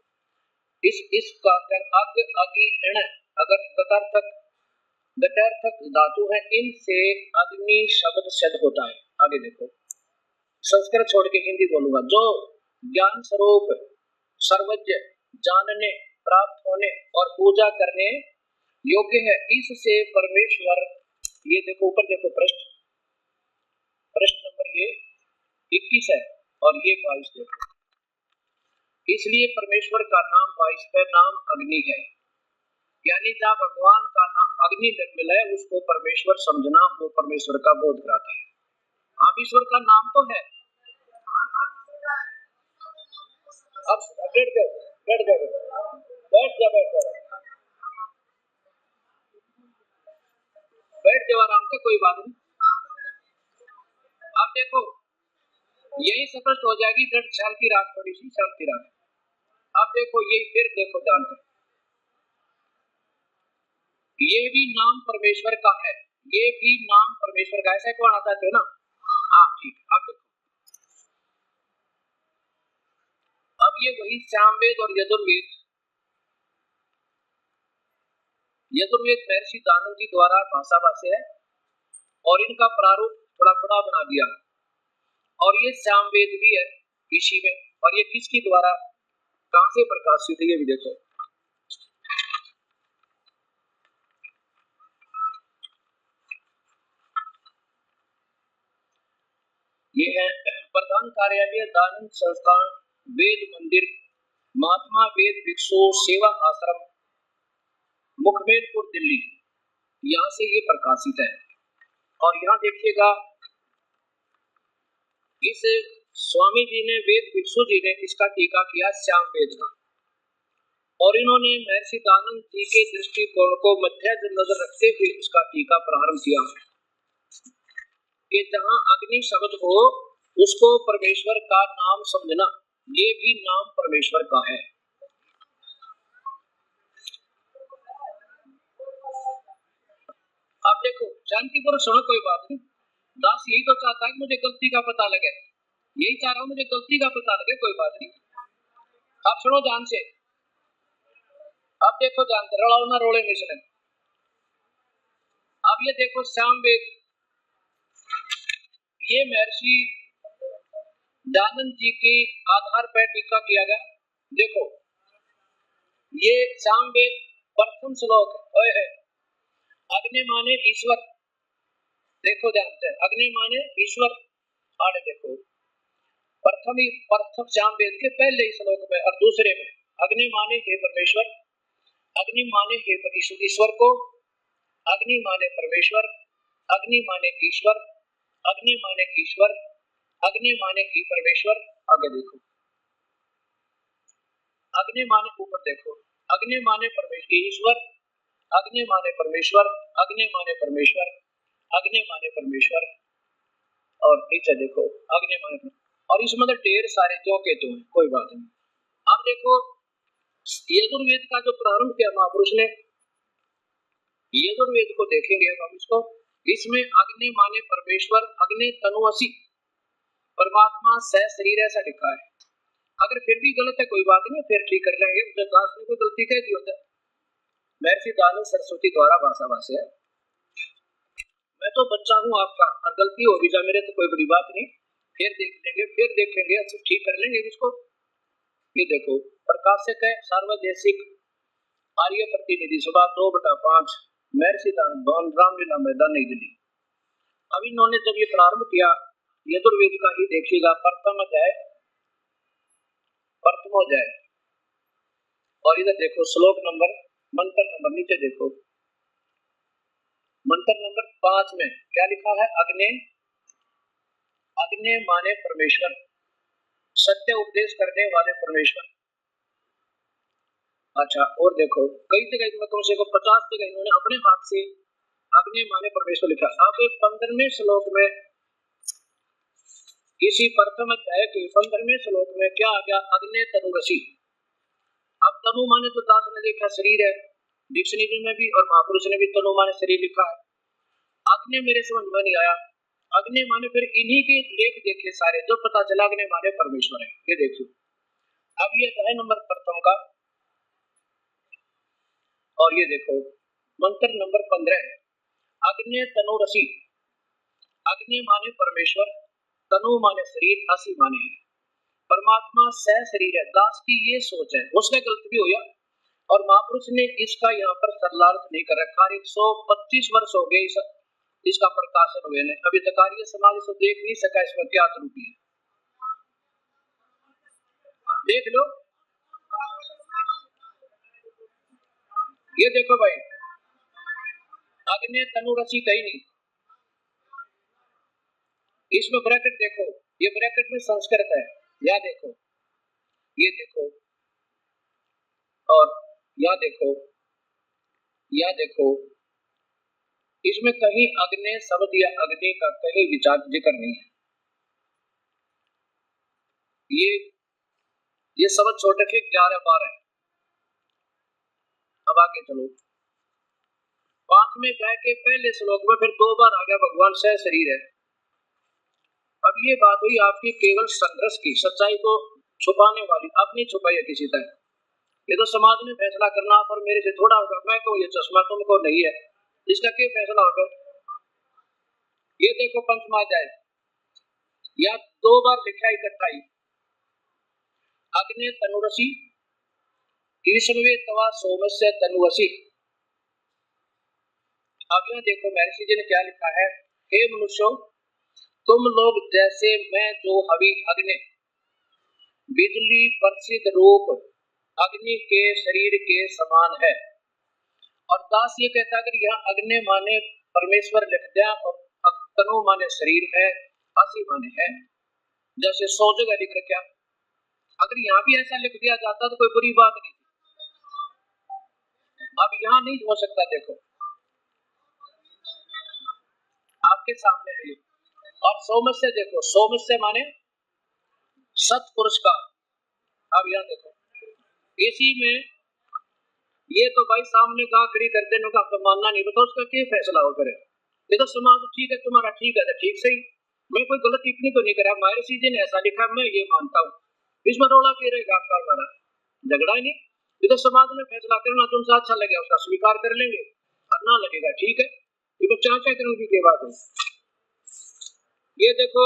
इसका अग अगि एण अगर गतार्थक धातु है, इनसे अग्नि शब्द सिद्ध होता है। आगे देखो संस्कृत छोड़ के हिंदी बोलूंगा। जो ज्ञान स्वरूप सर्वज्ञ जानने प्राप्त होने और पूजा करने योग्य है, इससे परमेश्वर। ये देखो ऊपर देखो प्रश्न नंबर ये 21 है और ये 22 देखो। इसलिए परमेश्वर का नाम 22 नाम अग्नि है। यानी जहाँ भगवान का नाम अग्नि मिलाए उसको परमेश्वर समझना, वो परमेश्वर का बोध कराता है। आप ईश्वर का नाम तो है। अब बैठ जाओ, बैठ जाओ, बैठ जाओ, बैठ जाओ, बैठ जाओ आराम से, कोई बात नहीं। आप देखो यही स्पष्ट हो जाएगी, जब शांति रात, थोड़ी सी शांति रात। आप देखो यही, फिर देखो जानते, ये भी नाम परमेश्वर का है, ये भी नाम परमेश्वर का, ऐसा कौन आता है ना? हाँ ठीक। अब देखो, अब ये वही सामवेद और यजुर्वेद, यजुर्वेद महर्षि दानव जी द्वारा भाषा भाष्य है और इनका प्रारूप थोड़ा बड़ा बना दिया, और ये सामवेद भी है इसी में। और ये किसकी द्वारा, कहां से प्रकाशित है, ये भी देखो। ये है प्रधान कार्यालय दानंद संस्थान, वेद मंदिर, महात्मा वेद भिक्षु सेवा आश्रम, मुखमेलपुर दिल्ली, यहाँ से ये प्रकाशित है। और यहाँ देखिएगा, इस स्वामी जी ने, वेद भिक्षु जी ने इसका टीका किया श्याम वेद का, और इन्होंने महर्षि दानंद जी के दृष्टिकोण को मध्य नजर रखते हुए इसका टीका प्रारंभ किया कि जहाँ अग्नि शब्द हो उसको परमेश्वर का नाम समझना, ये भी नाम परमेश्वर का है। आप देखो शांतिपूर्वक सुनो, कोई बात नहीं। दास यही तो चाहता है कि मुझे गलती का पता लगे, यही चाह रहा हूँ, मुझे गलती का पता लगे, कोई बात नहीं। आप सुनो ध्यान से, अब देखो ध्यान से, रड़ाओ ना रोड़े मिश्रण। अब ये देखो सामवेद, ये महर्षि दानंद जी के आधार पर टीका किया गया। देखो ये सामवेद प्रथम श्लोक है, अग्नि माने ईश्वर, देखो ध्यान से, अग्नि माने ईश्वर। आगे देखो प्रथम सामवेद के पहले श्लोक में और दूसरे में अग्नि माने हे परमेश्वर, अग्नि माने हे ईश्वर को, अग्नि माने परमेश्वर, अग्नि माने ईश्वर, अग्नि माने ईश्वर, अग्नि माने ही परमेश्वर। आगे देखो अग्नि माने, ऊपर देखो, अग्नि माने परमेश्वर ईश्वर, अग्नि माने परमेश्वर, अग्नि माने परमेश्वर, अग्नि माने परमेश्वर, और नीचे देखो अग्नि माने, और इसमें तो ढेर सारे जो के तो हैं, कोई बात नहीं। अब देखो यजुर्वेद का जो प्रारंभ किया महापुरुष ने, यजुर्वेद को देखेंगे हम इसको, इसमें अग्नि माने परमेश्वर, अग्नि तनुअसी, परमात्मा सह शरीर, ऐसा लिखा है। अगर फिर भी गलत है कोई बात नहीं, फिर ठीक कर लेंगे, दास ने कोई गलती कह दी होता है। महर्षि दानंद सरस्वती द्वारा भाषा भाष्य है। मैं तो बच्चा हूँ आपका, और गलती होगी जा मेरे तो कोई बड़ी बात नहीं, फिर देख लेंगे, फिर देखेंगे, अच्छा ठीक कर लेंगे इसको। ये देखो प्रकाशक है सार्वदेशिक आर्य प्रतिनिधि सभा 2/5, महर्षि दानंद भवन, रामलीला मैदान, नई दिल्ली। अब इन्होंने जब ये प्रारंभ किया यजुर्वेद का ही देखिएगा, प्रथम अध्याय, प्रथम अध्याय, और इधर देखो श्लोक नंबर, मंत्र नंबर, नीचे देखो मंत्र नंबर 5 में क्या लिखा है, अग्नि, अग्नि माने परमेश्वर, सत्य उपदेश करने वाले परमेश्वर। अच्छा और देखो कई जगह में कम से कम 50 जगह इन्होंने अपने हाथ से अग्नि माने परमेश्वर लिखा। अब 15वें श्लोक में, इसी प्रथम अध्याय के 15वें श्लोक में क्या आ गया, अग्नि तनुरसी। अब तनु माने तो दास ने देखा शरीर है, डिक्शनरी में भी और महापुरुष ने भी तनु माने शरीर लिखा है। अग्नि मेरे समझ में नहीं आया, अग्नि माने फिर इन्हीं के लेख देखे सारे, जो पता चला अग्नि माने परमेश्वर है। ये देखिए अब ये अध्याय नंबर प्रथम का, और ये देखो मंत्र नंबर 15, अग्नि तनुरसी। अग्नि माने परमेश्वर, तनु माने शरीर, असी माने है परमात्मा सह शरीर है। दास की ये सोच है, उसने गलत भी होया, और महापुरुष ने इसका यहाँ पर सरलार्थ नहीं कर रखा। 125 वर्ष हो गए इसका प्रकाशन हुए ने, अभी तक आर्य समाज इसको देख नहीं सका इसमें क्या त्रुटि है, देख लो। ये देखो भाई, अग्नि तनु रसी कहीं नहीं। इसमें ब्रैकेट देखो, ये ब्रैकेट में संस्कृत है, या देखो, ये देखो, और या देखो, या देखो, इसमें कहीं अग्नि शब्द या अग्नि का कहीं विचार जिक्र नहीं है। ये शब्द छोटे के 11-12। अब आगे चलो, 5वें अध्याय के पहले श्लोक में फिर 2 बार आ गया भगवान सह शरीर है। अब ये बात हुई आपकी केवल संघर्ष की, सच्चाई को छुपाने वाली, अपनी छुपाई है किसी तरह। ये तो समाज ने फैसला करना, पर मेरे से थोड़ा होगा, मैं कहूँ ये चश्मा तुमको नहीं है, इसका क्या फैसला होगा? ये देखो पंचमा अध्याय, या 2 बार लिखा इकट्ठा ही, अग्नि तनुरसी कृष्णवे तवा सोमस्य तनुवसी। अब यहाँ देखो महर्षि जी ने क्या लिखा है, हे मनुष्यों, तुम लोग जैसे मैं जो हवि अग्नि बिजली प्रसिद्ध रूप अग्नि के शरीर के समान है। और दास ये कहता है अगर यहाँ अग्नि माने परमेश्वर लिख दिया और तनु माने शरीर है, असी माने है, जैसे 100 जगह लिख रखा, अगर यहाँ भी ऐसा लिख दिया जाता तो कोई बुरी बात नहीं थी। अब यहाँ नहीं हो सकता, देखो आपके सामने है। और सोमस्य देखो, सोमस्य माने सत्पुरुष का। अब यहाँ देखो, इसी में ये तो भाई सामने कहा खड़ी कर देने का तो मानना नहीं, बताओ उसका क्या फैसला हो करे। ये तो समाज ठीक है, तुम्हारा ठीक है तो ठीक सही, मैं कोई गलत टिप्पणी तो नहीं करा, महर्षि जी ने ऐसा लिखा, मैं ये मानता हूँ, इसमें रोड़ा के रहेगा आपका हमारा झगड़ा ही नहीं। ये तो समाज में फैसला करना, तुमसे अच्छा लगे उसका स्वीकार कर लेंगे, और ना लगेगा ठीक है, ये तो चाचा करूंगी की बात है। ये देखो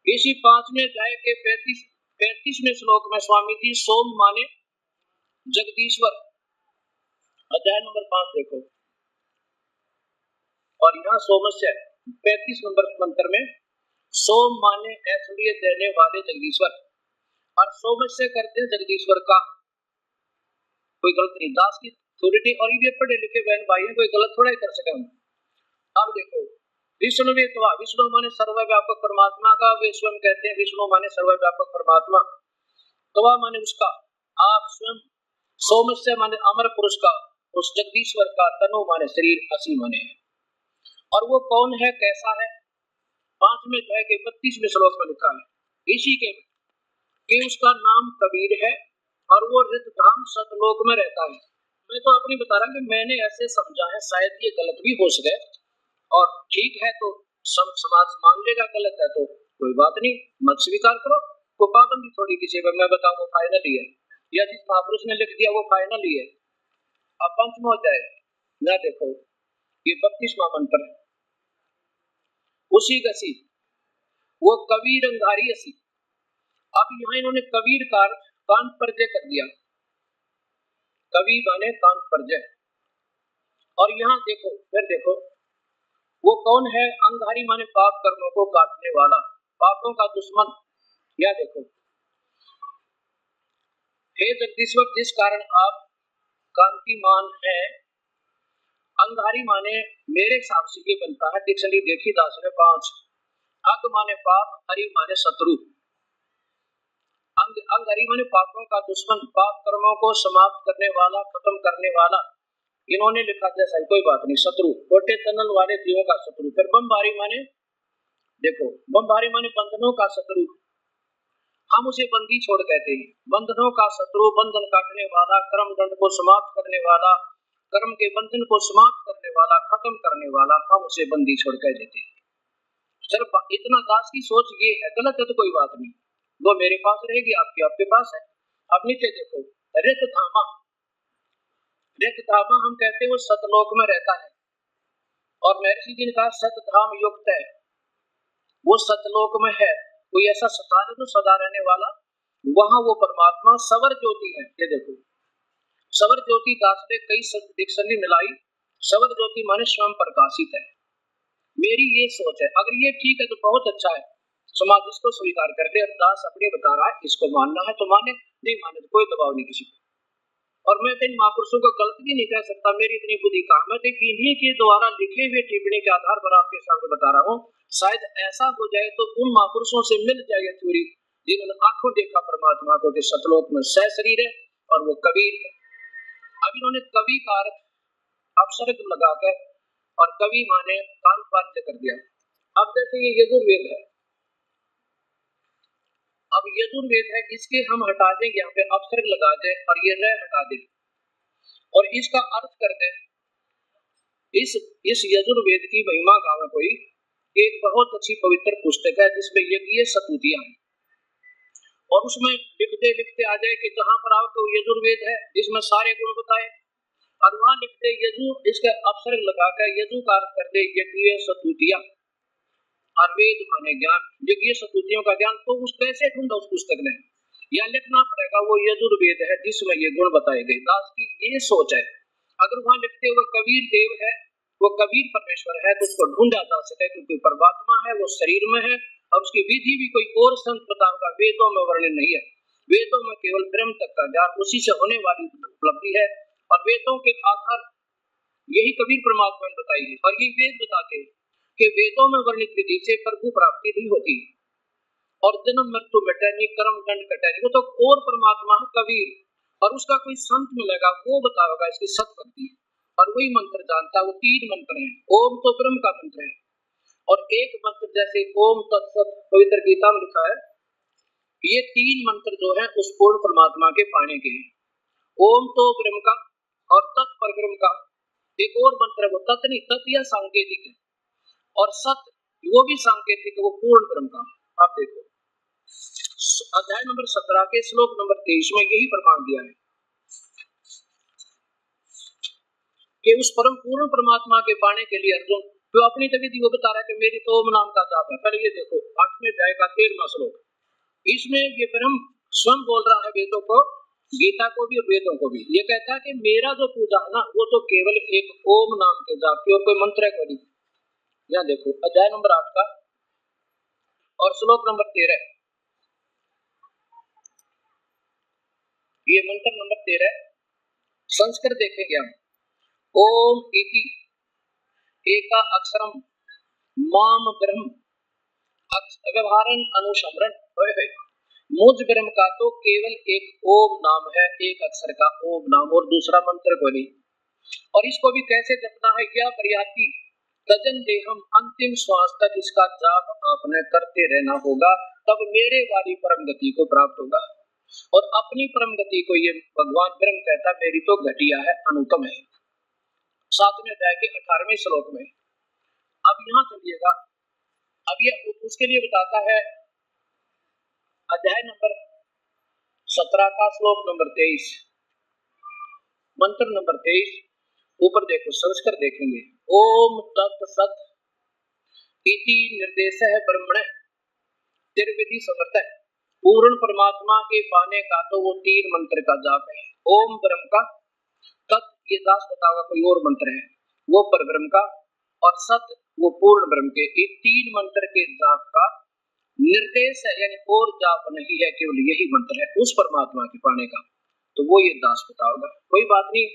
इसी 5वें अध्याय के 35वें श्लोक में स्वामी जी सोम माने जगदीश्वर, अध्याय नंबर 5 देखो, और यहाँ सोमस्य 35 नंबर मंत्र में सोम माने ऐश्वर्य देने वाले जगदीश्वर, और सोमस्य करते जगदीश्वर का, कोई गलत नहीं, दास की अथॉरिटी, और ये पढ़े लिखे बहन भाई हैं, कोई गलत थोड़ा ही कर सके हम। अब देखो विष्णु वेत्वा, विष्णु माने सर्वव्यापक परमात्मा का, वे स्वयं कहते हैं विष्णु माने सर्वव्यापक परमात्मा, तवा माने उसका, आप स्वयं, सोमस्य माने अमर पुरुष का, उस जगदीश्वर का, तनु माने शरीर, असी माने है। और वो कौन है, कैसा है, 5वें अध्याय के 32वें श्लोक में लिखा है इसी के कि उसका नाम कबीर है और वो रितधाम सतलोक में रहता है। मैं तो अपनी बता रहा हूँ कि मैंने ऐसे समझा है, शायद ये गलत भी हो सके, और ठीक है तो समाज मान लेगा, गलत है तो कोई बात नहीं, मत स्वीकार करो, कोई पाबंदी थोड़ी किसी पर, मैं बताऊँ वो फाइनल ही है, या जिस महापुरुष ने लिख दिया वो फाइनल ही है। अब पंचमा अध्याय ना देखो, ये 32वां मंत्र है, उसी गसी वो कबीर अंगारी असी। अब यहाँ इन्होंने कबीर का कान परजय कर दिया, कवि माने कान परजय। और यहाँ देखो फिर देखो वो कौन है, अंगारी माने पाप कर्मों को काटने वाला, पापों का दुश्मन। या देखो, हे जगदीश्वर जिस कारण आप कांतिमान है, अंगारी माने मेरे हिसाब से ये बनता है, डिक्शनरी देखी दास ने 5, अग माने पाप, हरि माने शत्रु, अंगारी माने पापों का दुश्मन, पाप कर्मों को समाप्त करने वाला, खत्म करने वाला। इन्होंने लिखा जैसा कोई बात नहीं, शत्रु, कोटे तनल वाले जीवों का शत्रु। फिर बमबारी माने देखो, बमबारी माने बंधनों का शत्रु, हम उसे बंदी छोड़ कहते हैं, बंधनों का शत्रु, बंधन काटने वाला, कर्म दंड को समाप्त करने वाला, कर्म के बंधन को समाप्त करने वाला, खत्म करने वाला, हम उसे बंदी छोड़ कह देते हैं। सिर्फ इतना दास की सोच ये है, गलत है तो कोई बात नहीं, वो मेरे पास रहेगी, आपके पास है। अब नीचे देखो, रित धामा, रित धामा हम कहते हैं वो सतलोक में रहता है, और महर्षि जी ने कहा सतधाम युक्त है, वो सतलोक में है, कोई ऐसा स्थान है तो सदा रहने वाला, वहां वो परमात्मा सवर ज्योति है। ये देखो सवर ज्योति दास ने कई डिक्शनरी मिलाई, सवर ज्योति माने स्वयं प्रकाशित है। मेरी ये सोच है, अगर ये ठीक है तो बहुत अच्छा है, समाज इसको स्वीकार कर ले, और दास अपने बता रहा है इसको मानना है तो माने, नहीं माने तो कोई दबाव नहीं किसी को। और मैं तो इन महापुरुषों को गलत भी नहीं कह सकता, मेरी इतनी बुद्धि कहाँ। मैं तो इन्हीं के द्वारा लिखे हुए टिप्पणी के आधार पर आपके सामने बता रहा हूँ। शायद ऐसा हो जाए तो उन महापुरुषों से मिल जाए थ्योरी जिन्होंने आंखों देखा परमात्मा को कि सतलोक में सहशरीर है और वो कबीर है। अब इन्होंने कवि का अर्थ अपसर्ग लगाकर और कवि माने कान वाद्य कर दिया। अब जैसे ये यजुर्वेद है, अब यजुर्वेद है, इसके हम हटा देंगे, यहाँ पे अपसर्ग लगा दे और ये रह हटा दे और इसका अर्थ कर दे। इस यजुर्वेद की महिमा गावे कोई एक बहुत अच्छी पवित्र पुस्तक है जिसमें यज्ञ स्तुतियां हैं और उसमें लिखते आ जाए कि जहां पर आपको यजुर्वेद है जिसमें सारे गुण बताए और वहां लिखते यजु, इसका अपसर्ग लगाकर यजु का अर्थ कर दे यज्ञ स्तुतियां और वेद माने ज्ञान, यज्ञ स्तुतियों का ज्ञान। तो उस कैसे ढूंढा उस पुस्तक ने, या लिखना पड़ेगा वो यजुर्वेद है जिसमें ये गुण बताए गए। दास की ये सोच है, अगर वहां लिखते हुए कबीर देव है, वो कबीर परमेश्वर है, तो उसको ढूंढा जा सके क्योंकि परमात्मा है, वो शरीर में है और उसकी विधि भी कोई और संत बताऊंगा, वेदों में वर्णन नहीं है। वेदों में केवल ब्रह्म तक का ज्ञान, उसी से होने वाली उपलब्धि है और वेदों के आधार यही कबीर परमात्मा ने बताई है। और ये वेद बताते हैं कि वेदों में वर्णित विधि से प्रभु प्राप्ति नहीं होती और जन्म मृत्यु मिटे नहीं, कर्म दंड कटे नहीं। वो तो और परमात्मा है कबीर और उसका कोई संत मिलेगा वो बताएगा इसकी सतभक्ति और वही मंत्र जानता है। वो 3 मंत्र हैं, ओम तो ब्रह्म का मंत्र है और एक मंत्र जैसे ओम तत्सत पवित्र गीता में लिखा है, ये 3 मंत्र जो है उस पूर्ण परमात्मा के पाने के हैं। ओम तो ब्रह्म का और तत् पर ब्रह्म का एक और मंत्र है, वो तत् नहीं, तत् या सांकेतिक है और सत वो भी सांकेतिक, वो पूर्ण ब्रह्म का। आप देखो अध्याय नंबर 17 के श्लोक नंबर 23 में यही प्रमाण दिया है कि उस परम पूर्ण परमात्मा के पाने के लिए अर्जुन जो अपनी तबीयत वो बता रहा है कि मेरी तो ओम नाम का जाप है। पहले ये देखो 8वें अध्याय का 13वां श्लोक, इसमें ये ब्रह्म स्वयं बोल रहा है वेदों को, गीता को भी और वेदों को भी। ये कहता है कि मेरा जो पूजा है ना वो तो केवल एक ओम नाम के जाप की और कोई मंत्र है कोई। यहाँ देखो अध्याय नंबर 8 का और श्लोक नंबर 13, ये मंत्र नंबर 13 संस्कृत देखेंगे हम। ओम इति एका अक्षरम माम ब्रह्म व्यवहारन अनुसमरण। मुझ ब्रह्म का तो केवल एक ओम नाम है, एक अक्षर का ओम नाम और दूसरा मंत्र को नहीं। और इसको भी कैसे जपना है, क्या प्रयाति तजन देहम, अंतिम श्वास तक इसका जाप आपने करते रहना होगा, तब मेरे वाली परम गति को प्राप्त होगा। और अपनी परम गति को ये भगवान ब्रह्म कहता मेरी तो घटिया है, अनुपम है। 7वें अध्याय के 18वें श्लोक में। अब यहाँ चलिएगा, अब ये उसके लिए बताता है अध्याय नंबर 17 का श्लोक नंबर 23, मंत्र नंबर 23 ऊपर देखो, संस्कृत देखेंगे। ओम तत्सत इति निर्देशः ब्रह्मणे त्रिविधि समर्थ। पूर्ण परमात्मा के पाने का तो वो 3 मंत्र का जाप है। ओम ब्रह्म का, तत् ये दास बतावा कोई और मंत्र है वो पर ब्रह्म का, और सत वो पूर्ण ब्रह्म के। ये 3 मंत्र के जाप का निर्देश है, यानी और जाप नहीं है, केवल यही मंत्र है उस परमात्मा के पाने का। तो वो ये दास बताओगा। कोई बात नहीं,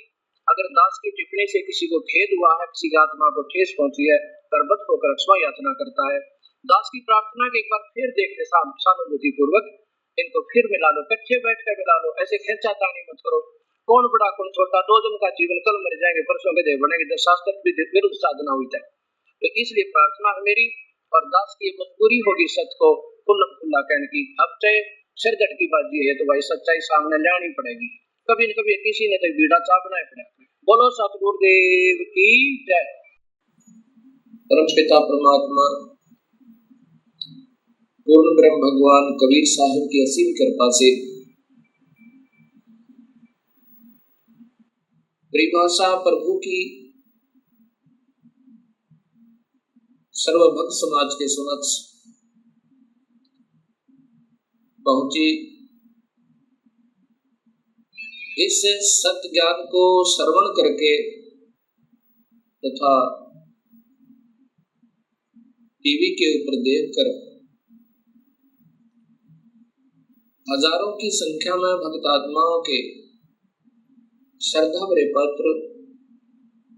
अगर दास की टिप्पणी से किसी को खेद हुआ है, किसी की आत्मा को ठेस पहुंची है, करबत होकर क्षमा याचना करता है, दास की प्रार्थना के एक बार फिर देखते सहानुभूति पूर्वक इनको फिर मिला लो, कच्चे बैठ कर मिला लो, ऐसे खेचातानी मत करो। कौन बड़ा कौन छोटा, 2 दिन का जीवन, कल मर जाएंगे, परसों के देव बनेंगे, जब शास्त्र विरुद्ध साधना हुई है। तो इसलिए प्रार्थना है मेरी और दास की मजबूरी होगी सच को खुला कहने की। अब चाहे सिरदर्द की बाजी है तो भाई सच्चाई सामने लानी पड़ेगी, कभी न कभी किसी ने तो बीड़ा चापना ही पड़ेगा। बोलो सतगुरुदेव की जय। परम पिता परमात्मा पूर्ण ब्रह्म भगवान कबीर साहिब की असीम कृपा से परिभाषा प्रभु की सर्वभक्त समाज के समक्ष पहुंची। इस सत्य ज्ञान को श्रवण करके तथा टीवी के ऊपर देखकर हजारों की संख्या में भक्त आत्माओं के श्रद्धा भरे पत्र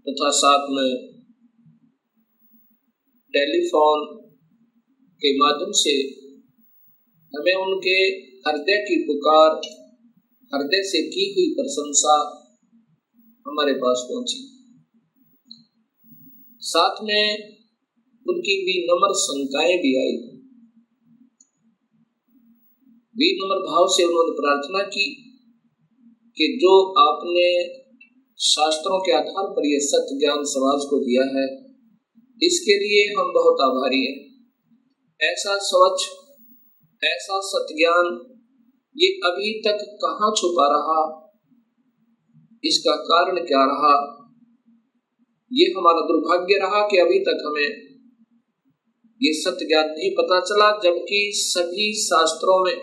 तथा साथ में टेलीफोन के माध्यम से हमें उनके हृदय की पुकार, हृदय से की हुई प्रशंसा हमारे पास पहुंची। साथ में उनकी विनम्र शंकाएं भी आई। विनम्र भाव से उन्होंने प्रार्थना की कि जो आपने शास्त्रों के आधार पर यह सत्य ज्ञान समाज को दिया है, इसके लिए हम बहुत आभारी हैं। ऐसा स्वच्छ, ऐसा सत्य ज्ञान ये अभी तक कहाँ छुपा रहा, इसका कारण क्या रहा? ये हमारा दुर्भाग्य रहा कि अभी तक हमें ये सत्य ज्ञान नहीं पता चला, जबकि सभी शास्त्रों में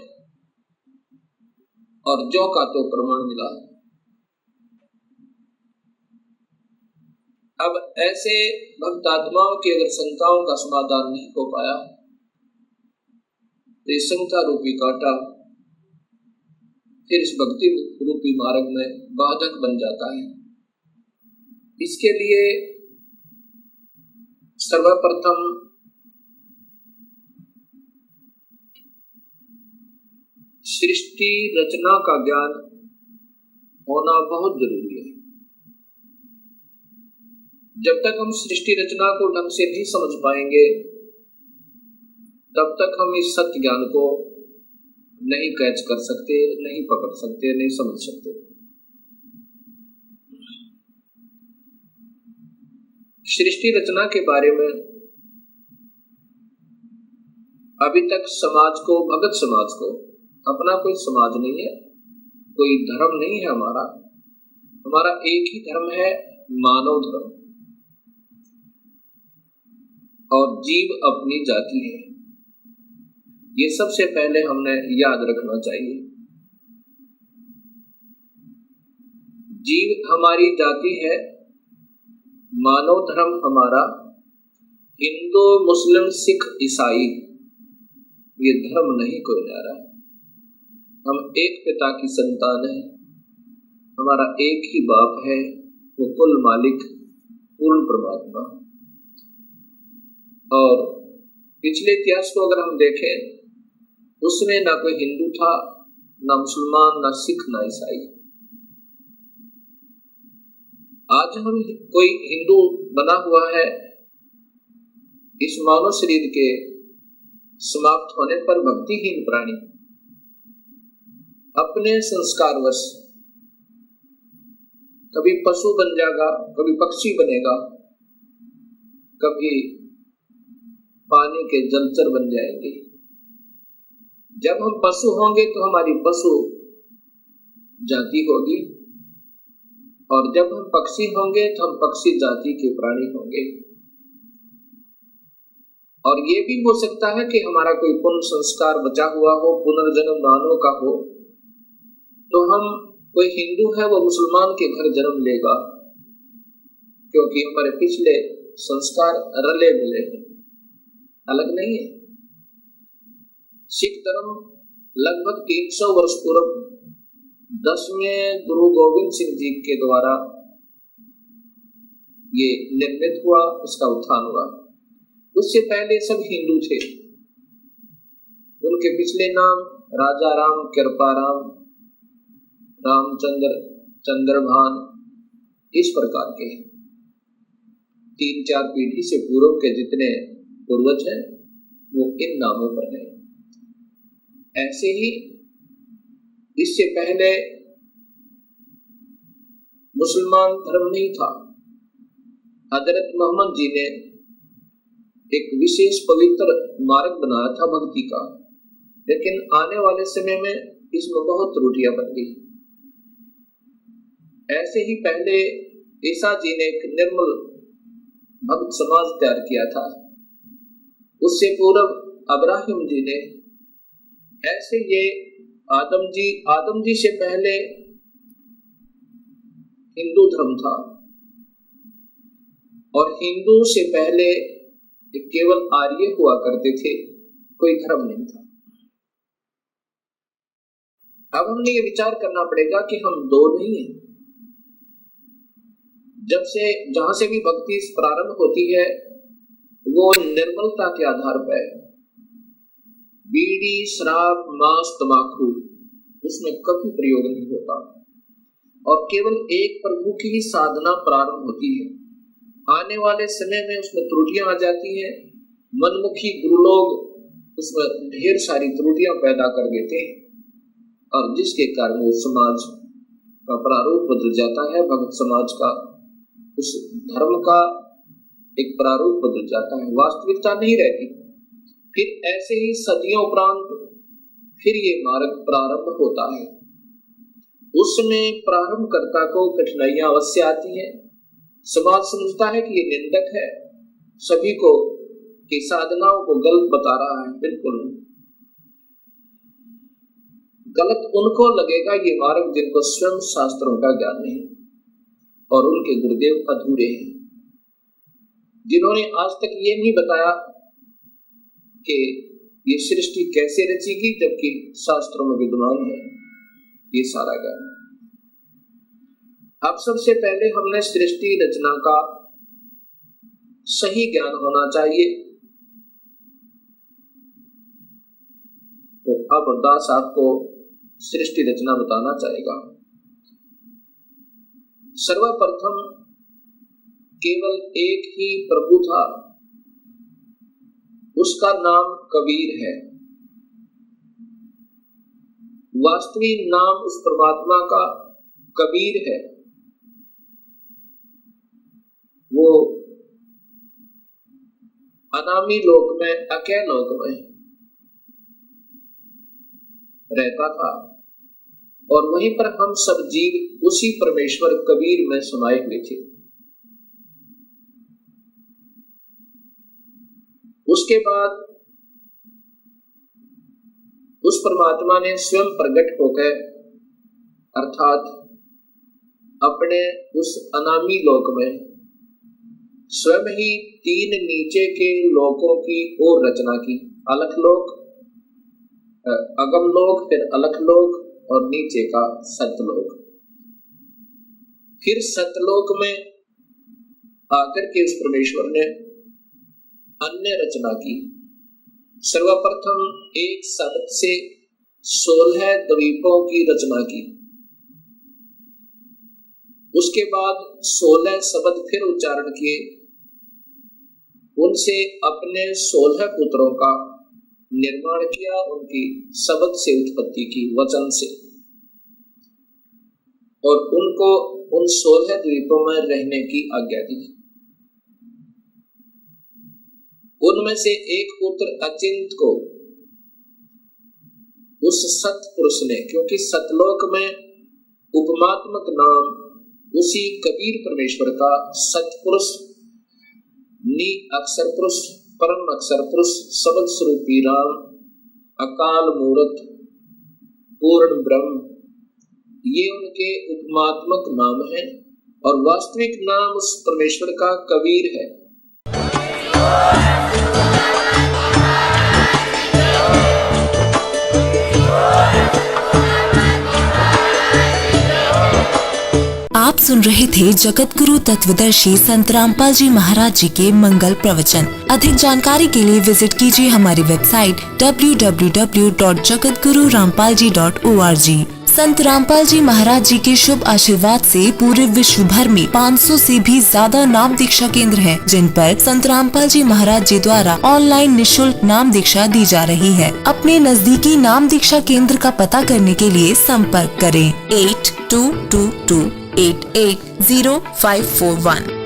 और ज्यों का तो प्रमाण मिला। अब ऐसे भक्त आत्माओं की अगर शंकाओं का समाधान नहीं हो पाया तो ये शंका रूपी कांटा फिर इस भक्ति रूपी मार्ग में बाधक बन जाता है। इसके लिए सर्वप्रथम सृष्टि रचना का ज्ञान होना बहुत जरूरी है। जब तक हम सृष्टि रचना को ढंग से नहीं समझ पाएंगे, तब तक हम इस सत्य ज्ञान को नहीं कैच कर सकते, नहीं पकड़ सकते, नहीं समझ सकते। सृष्टि रचना के बारे में अभी तक समाज को, भगत समाज को, अपना कोई समाज नहीं है, कोई धर्म नहीं है हमारा एक ही धर्म है, मानव धर्म, और जीव अपनी जाति है। ये सबसे पहले हमने याद रखना चाहिए। जीव हमारी जाति है, मानव धर्म हमारा हिंदू, मुस्लिम, सिख, ईसाई ये धर्म नहीं कोई न्यारा है। हम एक पिता की संतान हैं, हमारा एक ही बाप है, वो कुल मालिक पूर्ण परमात्मा। और पिछले इतिहास को अगर हम देखें, उसमें ना कोई हिंदू था, ना मुसलमान, ना सिख, ना ईसाई। आज हम कोई हिंदू बना हुआ है, इस मानव शरीर के समाप्त होने पर भक्तिहीन प्राणी अपने संस्कारवश कभी पशु बन जाएगा, कभी पक्षी बनेगा, कभी पानी के जलचर बन जाएंगे। जब हम पशु होंगे तो हमारी पशु जाति होगी, और जब हम पक्षी होंगे तो हम पक्षी जाति के प्राणी होंगे। और ये भी हो सकता है कि हमारा कोई पुण्य संस्कार बचा हुआ हो, पुनर्जन्म मानव का हो, तो हम, कोई हिंदू है वो मुसलमान के घर जन्म लेगा, क्योंकि हमारे पिछले संस्कार रले मिले हैं, अलग नहीं है। सिख धर्म लगभग 300 वर्ष पूर्व 10वें गुरु गोविंद सिंह जी के द्वारा ये निर्मित हुआ, इसका उत्थान हुआ। उससे पहले सब हिंदू थे। उनके पिछले नाम राजा राम, कृपा राम, रामचंद्र, चंद्रभान इस प्रकार के हैं। 3-4 पीढ़ी से पूर्व के जितने पूर्वज हैं वो इन नामों पर हैं। ऐसे ही इससे पहले मुसलमान धर्म नहीं था। हजरत मोहम्मद जी ने एक विशेष पवित्र मार्ग बनाया था भक्ति का, लेकिन आने वाले समय में इसमें बहुत त्रुटियां बन गई। ऐसे ही पहले ईसा जी ने एक निर्मल भक्त समाज तैयार किया था, उससे पूर्व अब्राहिम जी ने, ऐसे ये आदम जी से पहले हिंदू धर्म था, और हिंदू से पहले केवल आर्य हुआ करते थे, कोई धर्म नहीं था। अब हमने ये विचार करना पड़ेगा कि हम दो नहीं हैं, जहां से भी भक्ति प्रारंभ होती है वो निर्मलता के आधार पर है। बीड़ी, शराब, मांस, तंबाकू उसमें कभी प्रयोग नहीं होता और केवल एक प्रभु की ही साधना प्रारंभ होती है। आने वाले समय में उसमें त्रुटियां आ जाती हैं। मनमुखी गुरु लोग उसमें ढेर सारी त्रुटियां पैदा कर देते हैं और जिसके कारण वो समाज का प्रारूप बदल जाता है। भक्त समाज का, उस धर्म का एक प्रारूप बदल जाता है, वास्तविकता नहीं रहती। फिर ऐसे ही सदियों उपरांत फिर ये मार्ग प्रारंभ होता है। उसमें प्रारंभकर्ता को कठिनाइयां अवश्य आती है। समाज समझता है कि ये निंदक है, सभी को की साधनाओं को गलत बता रहा है। बिल्कुल नहीं, गलत उनको लगेगा ये मार्ग जिनको स्वयं शास्त्रों का ज्ञान नहीं और उनके गुरुदेव अधूरे हैं, जिन्होंने आज तक ये नहीं बताया कि ये सृष्टि कैसे रचेगी, जबकि शास्त्रों में विद्यमान है ये सारा ज्ञान। अब सबसे पहले हमने सृष्टि रचना का सही ज्ञान होना चाहिए। तो अब दास आपको सृष्टि रचना बताना चाहेगा। सर्वप्रथम केवल एक ही प्रभु था, उसका नाम कबीर है। वास्तविक नाम उस परमात्मा का कबीर है। वो अनामी लोक में, अकय लोक में रहता था और वहीं पर हम सब जीव उसी परमेश्वर कबीर में समाये हुए थे। उसके बाद उस परमात्मा ने स्वयं प्रकट होकर अर्थात अपने उस अनामी लोक में स्वयं ही 3 नीचे के लोकों की और रचना की। अलख लोक, अगम लोक, फिर अलख लोक और नीचे का सतलोक। फिर सतलोक में आकर के उस परमेश्वर ने अन्य रचना की। सर्वप्रथम एक शब्द से 16 द्वीपों की रचना की। उसके बाद 16 शब्द फिर उच्चारण किए, उनसे अपने 16 पुत्रों का निर्माण किया, उनकी शब्द से उत्पत्ति की, वचन से, और उनको उन 16 द्वीपों में रहने की आज्ञा दी। उनमें से एक पुत्र अचिंत को उस सत पुरुष ने, क्योंकि सतलोक में उपमात्मक नाम उसी कबीर परमेश्वर का सतपुरुष, नी अक्षर पुरुष, परम अक्षर पुरुष, शब्द स्वरूपी राम, अकाल मूर्त, पूर्ण ब्रह्म, ये उनके उपमात्मक नाम है और वास्तविक नाम उस परमेश्वर का कबीर है। आप सुन रहे थे जगत गुरु तत्वदर्शी संत रामपाल जी महाराज जी के मंगल प्रवचन। अधिक जानकारी के लिए विजिट कीजिए हमारी वेबसाइट www.jagatgururampalji.org। संत रामपाल जी महाराज जी के शुभ आशीर्वाद से पूरे विश्व भर में 500 से भी ज्यादा नाम दीक्षा केंद्र हैं, जिन पर संत रामपाल जी महाराज जी द्वारा ऑनलाइन निशुल्क नाम दीक्षा दी जा रही है। अपने नजदीकी नाम दीक्षा केंद्र का पता करने के लिए संपर्क करें 8222880541।